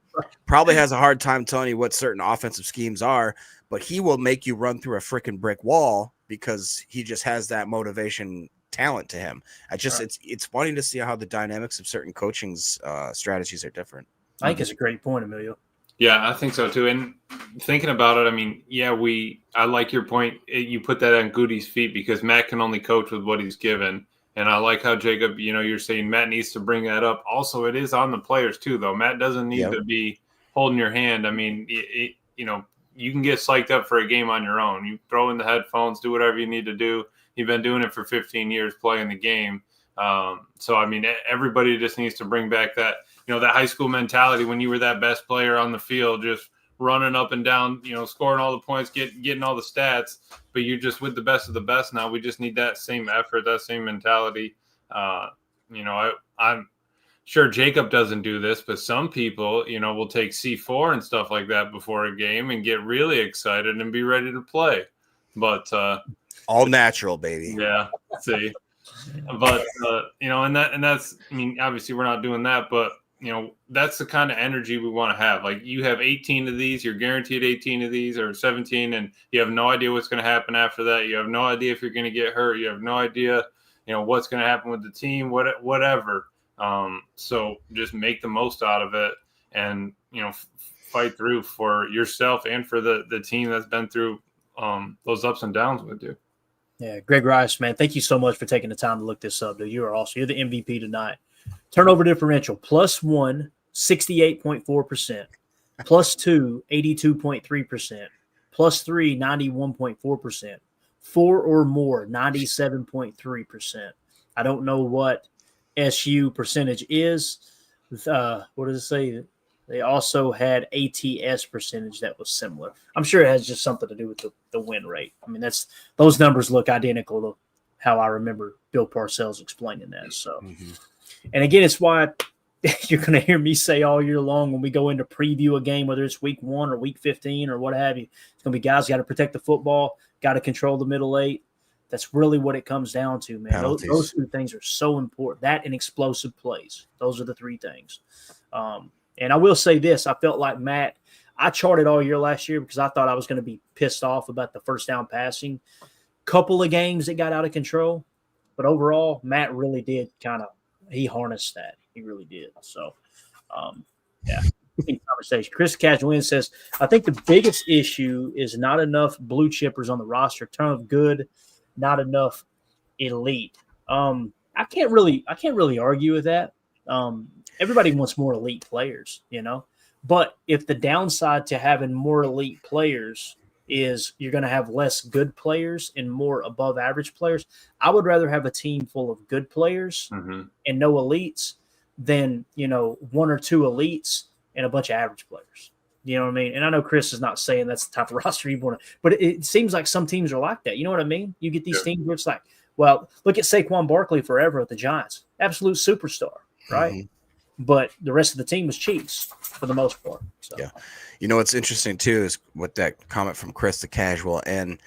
Probably has a hard time telling you what certain offensive schemes are, but he will make you run through a freaking brick wall because he just has that motivation talent to him. It's funny to see how the dynamics of certain coaching's strategies are different. I think it's a great point, Emilio. Yeah, I think so too. And thinking about it, I mean, I like your point. You put that on Goody's feet because Matt can only coach with what he's given. And I like how, Jacob, you're saying Matt needs to bring that up. Also, it is on the players too, though. Matt doesn't need to be holding your hand. I mean, you can get psyched up for a game on your own. You throw in the headphones, do whatever you need to do. You've been doing it for 15 years, playing the game. So, I mean, everybody just needs to bring back that, that high school mentality when you were that best player on the field, just running up and down, scoring all the points, getting all the stats, but you're just with the best of the best now. We just need that same effort, that same mentality. I'm sure Jacob doesn't do this, but some people, will take C4 and stuff like that before a game and get really excited and be ready to play. But all natural, baby. Yeah. See, but and that's, I mean, obviously we're not doing that, but that's the kind of energy we want to have. Like, you have 18 of these, you're guaranteed 18 of these, or 17, and you have no idea what's going to happen after that. You have no idea if you're going to get hurt. You have no idea, what's going to happen with the team, whatever. So just make the most out of it and, fight through for yourself and for the team that's been through those ups and downs with you. Yeah, Greg Rice, man, thank you so much for taking the time to look this up, dude. You are awesome. You're the MVP tonight. Turnover differential, +1, 68.4%. +2, 82.3%. +3, 91.4%. 4 or more, 97.3%. I don't know what SU percentage is. What does it say? They also had ATS percentage that was similar. I'm sure it has just something to do with the win rate. I mean, those numbers look identical to how I remember Bill Parcells explaining that. So, And again, it's why you're going to hear me say all year long when we go into preview a game, whether it's week 1 or week 15 or what have you, it's going to be guys got to protect the football, got to control the middle eight. That's really what it comes down to, man. Those 2 things are so important. That and explosive plays. Those are the 3 things. And I will say this. I felt like Matt, I charted all year last year because I thought I was going to be pissed off about the first down passing. Couple of games that got out of control. But overall, Matt really did he harnessed that. He really did. So, yeah. Conversation. Chris Cashwin says, I think the biggest issue is not enough blue chippers on the roster. Ton of good, not enough elite. I can't really argue with that. Everybody wants more elite players, But if the downside to having more elite players is you're going to have less good players and more above average players, I would rather have a team full of good players and no elites than, one or two elites and a bunch of average players. You know what I mean? And I know Chris is not saying that's the type of roster you want to, but it seems like some teams are like that. You know what I mean? You get these teams where it's like, well, look at Saquon Barkley forever at the Giants. Absolute superstar, right? But the rest of the team was cheats for the most part. So. Yeah. What's interesting, too, is with that comment from Chris, the casual. And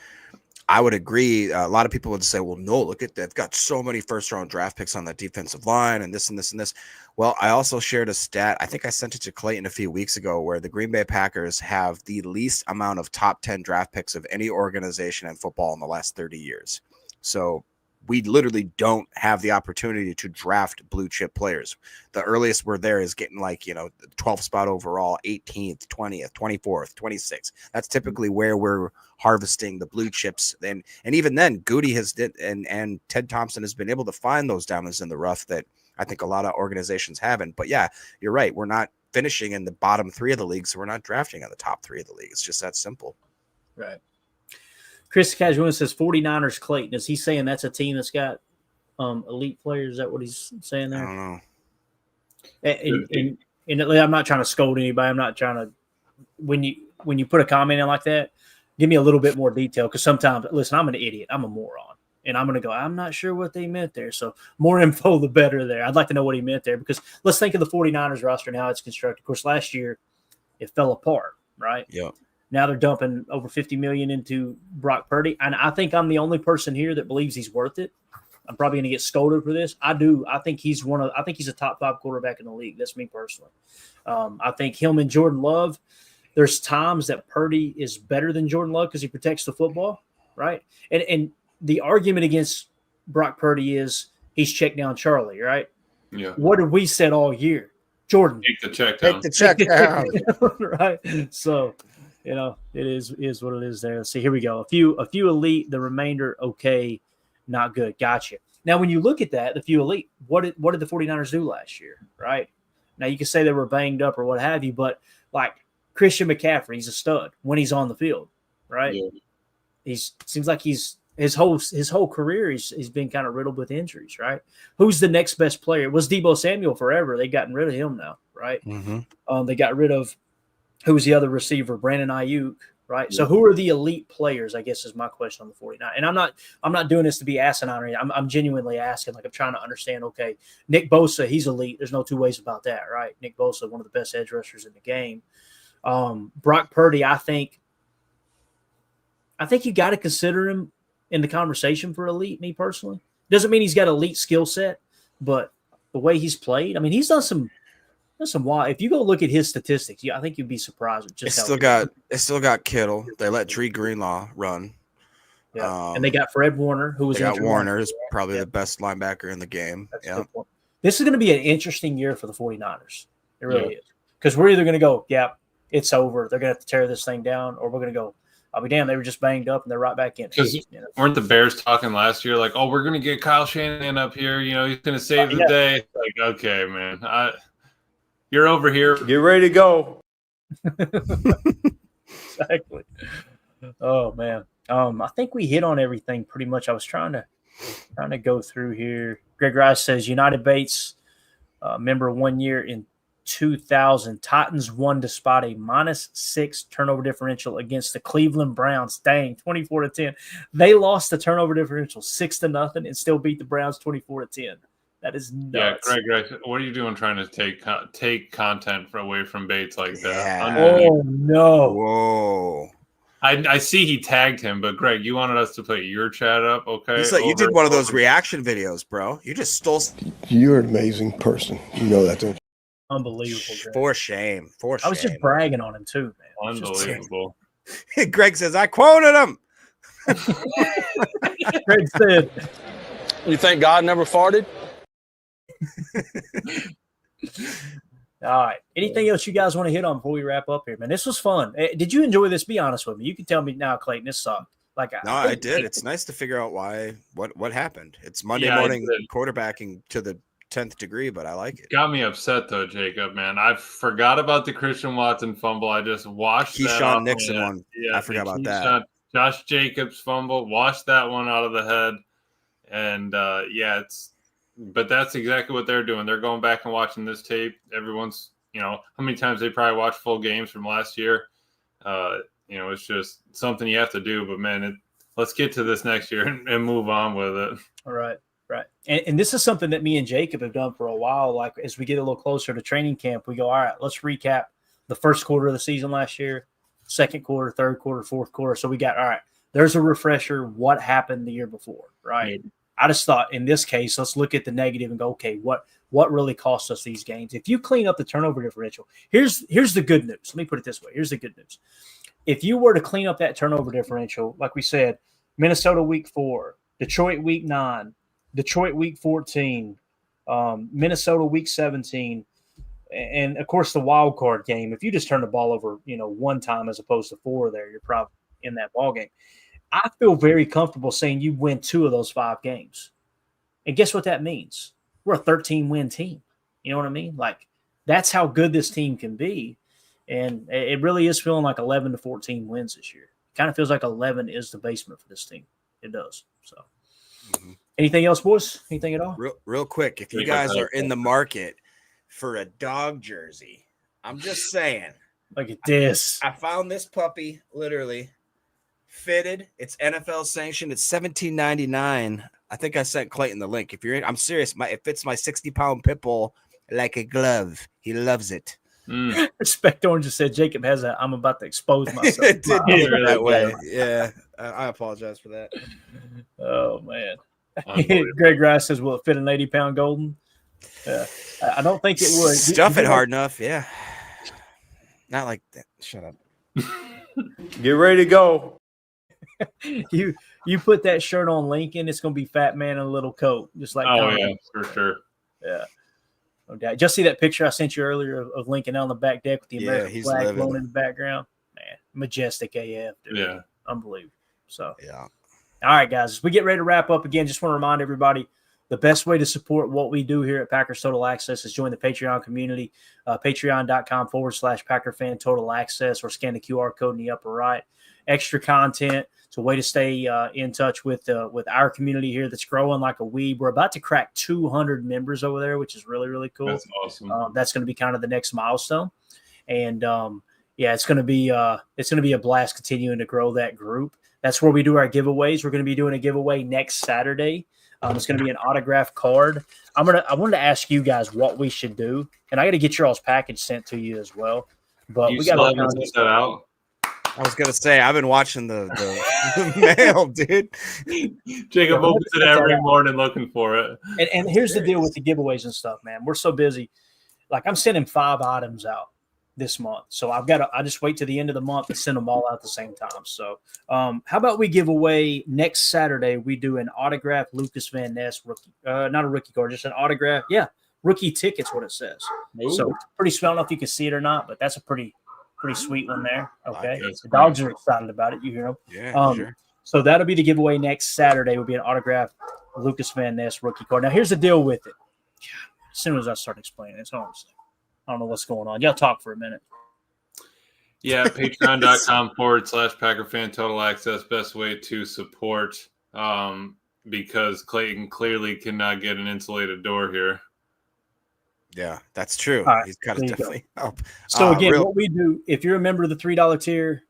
I would agree. A lot of people would say, well, no, look at that. They've got so many first-round draft picks on that defensive line and this and this and this. Well, I also shared a stat. I think I sent it to Clayton a few weeks ago where the Green Bay Packers have the least amount of top 10 draft picks of any organization in football in the last 30 years. So we literally don't have the opportunity to draft blue chip players. The earliest we're there is getting the 12th spot overall, 18th, 20th, 24th, 26th. That's typically where we're harvesting the blue chips. And even then, Goody and Ted Thompson has been able to find those diamonds in the rough that I think a lot of organizations haven't. But yeah, you're right. We're not finishing in the bottom 3 of the league, so we're not drafting in the top 3 of the league. It's just that simple. Right. Chris Casuan says 49ers Clayton. Is he saying that's a team that's got elite players? Is that what he's saying there? I don't know. And I'm not trying to scold anybody. I'm not trying to when you put a comment in like that, give me a little bit more detail because sometimes, listen, I'm an idiot. I'm a moron. And I'm going to go, I'm not sure what they meant there. So more info, the better there. I'd like to know what he meant there because let's think of the 49ers roster and how it's constructed. Of course, last year it fell apart, right? Yeah. Now they're dumping over $50 million into Brock Purdy. And I think I'm the only person here that believes he's worth it. I'm probably going to get scolded for this. I do. I think he's a top 5 quarterback in the league. That's me personally. I think him and Jordan Love, there's times that Purdy is better than Jordan Love because he protects the football, right? And the argument against Brock Purdy is he's checked down Charlie, right? Yeah. What have we said all year? Jordan. Take the check down. Take the check down. Right. So, it is what it is there. Let's see, here we go. A few elite, the remainder okay, not good. Gotcha. Now, when you look at that, the few elite, what did the 49ers do last year, right? Now, you can say they were banged up or what have you, but like Christian McCaffrey, he's a stud when he's on the field, right? Yeah. Seems like his whole career he's been kind of riddled with injuries, right? Who's the next best player? It was Deebo Samuel forever. They've gotten rid of him now, right? They got rid of who was the other receiver, Brandon Ayuk, right? So who are the elite players, I guess is my question on the 49. And I'm not doing this to be asinine or anything. I'm genuinely asking, like I'm trying to understand, okay, Nick Bosa, he's elite. There's no two ways about that, right? Nick Bosa, one of the best edge rushers in the game. Brock Purdy, I think you got to consider him in the conversation for elite, me personally. Doesn't mean he's got elite skill set, but the way he's played, I mean, he's done some wild. If you go look at his statistics, I think you'd be surprised with just It still got Kittle. They let Dre Greenlaw run. Yeah. And they got Fred Warner, who was Warner is probably the best linebacker in the game. Yeah. This is going to be an interesting year for the 49ers. It really is. Because we're either going to go, it's over. They're going to have to tear this thing down, or we're going to go, I'll be damned, they were just banged up and they're right back in it. Because weren't the Bears talking last year like, oh, we're going to get Kyle Shanahan up here. He's going to save the day. Like, okay, man. You're over here. Get ready to go. Exactly. Oh, man. I think we hit on everything pretty much. I was trying to go through here. Greg Rice says United Bates, member 1 year in 2000. Titans won despite a -6 turnover differential against the Cleveland Browns. Dang, 24-10. They lost the turnover differential 6-0 and still beat the Browns 24-10. That is nuts. Yeah, Greg, what are you doing trying to take content away from Bates like that? Oh, no. Whoa. I see he tagged him, but Greg, you wanted us to put your chat up, okay? You did one of those reaction videos, bro. You just stole. You're an amazing person. You know that, don't you? Unbelievable, Greg. For shame. I was just bragging on him, too, man. Unbelievable. Greg says, I quoted him. Greg said, You think God never farted? All right. Anything else you guys want to hit on before we wrap up here, man? This was fun. Did you enjoy this? Be honest with me. You can tell me now, Clayton. This sucked. I did. It's nice to figure out what happened. It's Monday morning quarterbacking to the 10th degree, but I like it. Got me upset though, Jacob. Man, I forgot about the Christian Watson fumble. I just watched Keyshawn Nixon one. Yeah, I forgot about that. Josh Jacobs fumble. Washed that one out of the head, and but that's exactly what they're doing. They're going back and watching this tape. Everyone's, how many times they probably watched full games from last year. It's just something you have to do. But, man, let's get to this next year and move on with it. All right. Right. And this is something that me and Jacob have done for a while. Like, as we get a little closer to training camp, we go, all right, let's recap the first quarter of the season last year, second quarter, third quarter, fourth quarter. So we got, all right, there's a refresher. What happened the year before, right? Mm-hmm. I just thought in this case, let's look at the negative and go, okay, what really cost us these games? If you clean up the turnover differential, here's the good news. Let me put it this way. Here's the good news. If you were to clean up that turnover differential, like we said, Minnesota week 4, Detroit week 9, Detroit week 14, Minnesota week 17, and of course the wild card game. If you just turn the ball over, one time as opposed to 4 there, you're probably in that ball game. I feel very comfortable saying you win 2 of those 5 games. And guess what that means? We're a 13-win team. You know what I mean? Like, that's how good this team can be. And it really is feeling like 11 to 14 wins this year. It kind of feels like 11 is the basement for this team. It does. So, Anything else, boys? Anything at all? Real quick, if you guys are in the market for a dog jersey, I'm just saying. Look at this. I found this puppy, literally. Fitted, it's NFL sanctioned. It's $17.99. I think I sent Clayton the link. If you're in, I'm serious. It fits my 60-pound pit bull like a glove. He loves it. Respect Orange just said Jacob has a. I'm about to expose myself. It did look that way. Yeah, I apologize for that. Oh man, Greg Rice says, "Will it fit an 80-pound golden?" I don't think it would. Stuff it hard enough. Yeah, not like that. Shut up. Get ready to go. You put that shirt on Lincoln, it's gonna be Fat Man in a little coat, just like for sure. Yeah, no doubt. Just see that picture I sent you earlier of Lincoln on the back deck with the American flag blowing in the background. Man, majestic AF, dude. Yeah, unbelievable. So yeah. All right, guys, as we get ready to wrap up again, just want to remind everybody the best way to support what we do here at Packers Total Access is join the Patreon community, patreon.com/Packer Fan Total Access, or scan the QR code in the upper right. Extra content. It's a way to stay in touch with our community here that's growing like a weed. We're about to crack 200 members over there, which is really, really cool. That's awesome. That's going to be kind of the next milestone. And, it's going to be a blast continuing to grow that group. That's where we do our giveaways. We're going to be doing a giveaway next Saturday. It's going to be an autographed card. I wanted to ask you guys what we should do, and I got to get your all's package sent to you as well. But we got to set out. I was gonna say I've been watching the mail, dude. Jacob opens it every morning looking for it. And here's the deal with the giveaways and stuff, man. We're so busy. Like, I'm sending 5 items out this month, so I just wait to the end of the month and send them all out at the same time. So, how about we give away next Saturday? We do an autographed Lucas Van Ness rookie, not a rookie card, just an autograph. Yeah, rookie ticket's what it says. Ooh. So pretty sweet. I don't know if you can see it or not, but that's a pretty sweet one there. Okay. The dogs are excited about it. You hear them? Yeah, sure. So that'll be the giveaway next Saturday. Will be an autographed Lucas Van Ness rookie card. Now, here's the deal with it. As soon as I start explaining it, I don't know what's going on. Y'all talk for a minute. Yeah, patreon.com/Packer Fan Total Access. Best way to support because Clayton clearly cannot get an insulated door here. Yeah, that's true. Right, he's got to definitely help. So again, what we do, if you're a member of the $3 tier,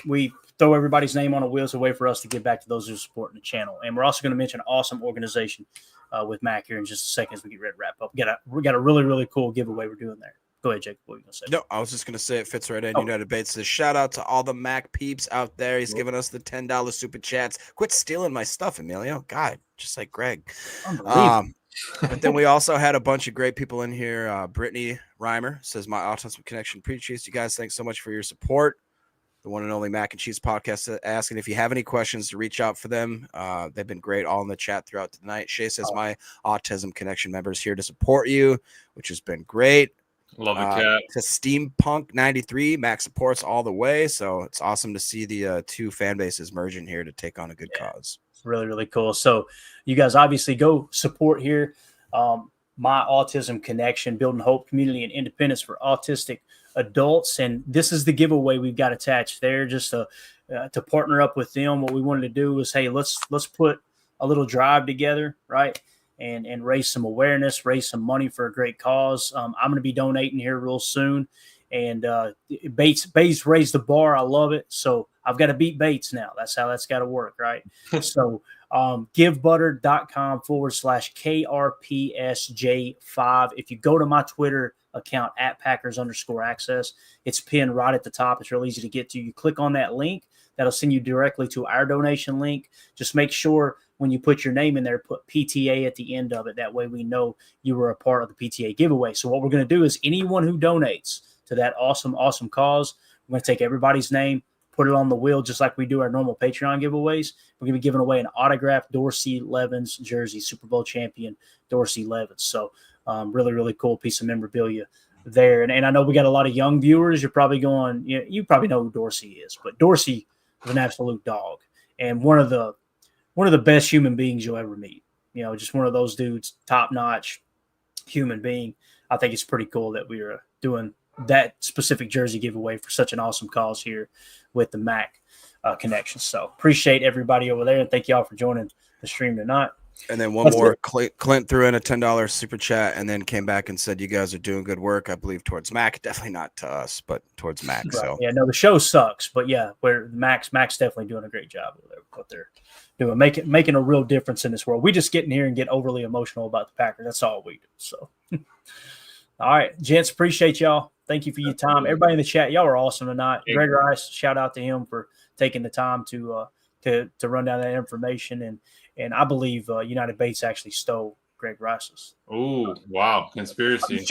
we throw everybody's name on a wheel. It's a way for us to get back to those who are supporting the channel. And we're also going to mention an awesome organization with Mac here in just a second as we get ready to wrap up. We got a really, really cool giveaway we're doing there. Go ahead, Jake. What were you going to say? No, I was just going to say it fits right in. United Bates says, shout out to all the Mac peeps out there. He's giving us the $10 super chats. Quit stealing my stuff, Emilio. God, just like Greg. But then we also had a bunch of great people in here. Brittany Reimer says, my autism connection preaches. You guys, thanks so much for your support. the one and only Mac and Cheese podcast, asking if you have any questions to reach out for them. They've been great all in the chat throughout the night. Shay says, my Autism Connection members here to support you, which has been great. Love the cat. To Steampunk 93, Mac supports all the way. So it's awesome to see the two fan bases merging here to take on a good cause. It's really, really cool. So you guys obviously go support here. My Autism Connection, building hope, community, and independence for autistic adults. And this is the giveaway we've got attached there, just to partner up with them. What we wanted to do was, hey, let's put a little drive together, right? And raise some awareness, raise some money for a great cause. I'm going to be donating here real soon. And Bates raised the bar. I love it. So I've got to beat Bates now. That's how that's got to work, right? So givebutter.com/KRPSJ5. If you go to my Twitter account at Packers_access, it's pinned right at the top. It's real easy to get to. You click on that link. That'll send you directly to our donation link. Just make sure when you put your name in there, put PTA at the end of it. That way we know you were a part of the PTA giveaway. So what we're going to do is anyone who donates to that awesome, awesome cause, we're going to take everybody's name, put it on the wheel just like we do our normal Patreon giveaways. We're going to be giving away an autographed Dorsey Levens jersey, Super Bowl champion Dorsey Levens. So really, really cool piece of memorabilia there. And I know we got a lot of young viewers. You're probably going, you probably know who Dorsey is, but Dorsey was an absolute dog and one of the best human beings you'll ever meet. Just one of those dudes, top-notch human being. I think it's pretty cool that we are doing that specific jersey giveaway for such an awesome cause here with the Mac Connection. So appreciate everybody over there, and thank you all for joining the stream tonight. And then one more, Clint threw in a $10 super chat and then came back and said, you guys are doing good work, I believe, towards Mac. Definitely not to us, but towards Mac. Right. So yeah, no, the show sucks, but yeah, where Mac's definitely doing a great job with what they're doing, making a real difference in this world. We just get in here and get overly emotional about the Packers. That's all we do. So all right, gents, appreciate y'all. Thank you for your time. Everybody in the chat, y'all are awesome tonight. Greg Rice, shout out to him for taking the time to run down that information. And I believe United Bates actually stole Greg Rice's. Oh, wow. Conspiracy.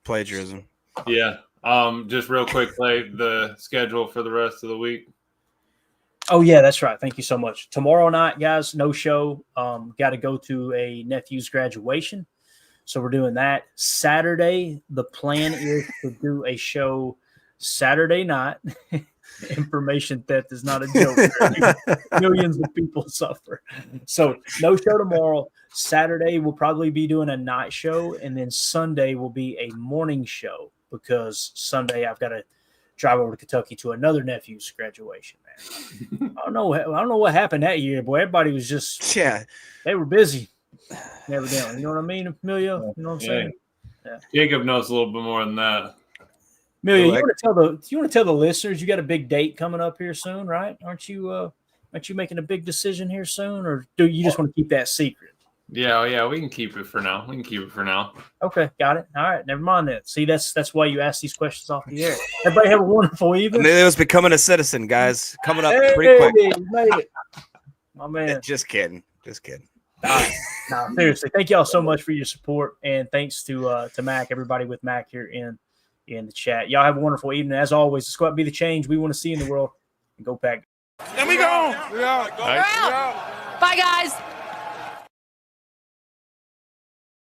Plagiarism. Yeah. Just real quick, play the schedule for the rest of the week. Oh, yeah, that's right. Thank you so much. Tomorrow night, guys, no show. Got to go to a nephew's graduation. So we're doing that. Saturday, the plan is to do a show Saturday night. Information theft is not a joke. Millions of people suffer. So no show tomorrow. Saturday we'll probably be doing a night show, and then Sunday will be a morning show because Sunday I've got to drive over to Kentucky to another nephew's graduation. Man, I don't know what happened that year, boy. Everybody was just they were busy. Never down. You know what I mean, Emilio? You know what I'm saying? Yeah. Jacob knows a little bit more than that. Amelia, you want to tell the listeners you got a big date coming up here soon, right? Aren't you making a big decision here soon, or do you just want to keep that secret? Yeah, we can keep it for now. Okay, got it. All right, never mind that. See, that's why you ask these questions off the air. Everybody have a wonderful evening. It was becoming a citizen, guys. Coming up pretty quick. Made it. My man. Just kidding. No, seriously. Thank y'all so much for your support, and thanks to Mac, everybody with Mac here in the chat. Y'all have a wonderful evening. As always, let's go out and be the change we want to see in the world. And go Pack. And we go. We're out. Bye, guys.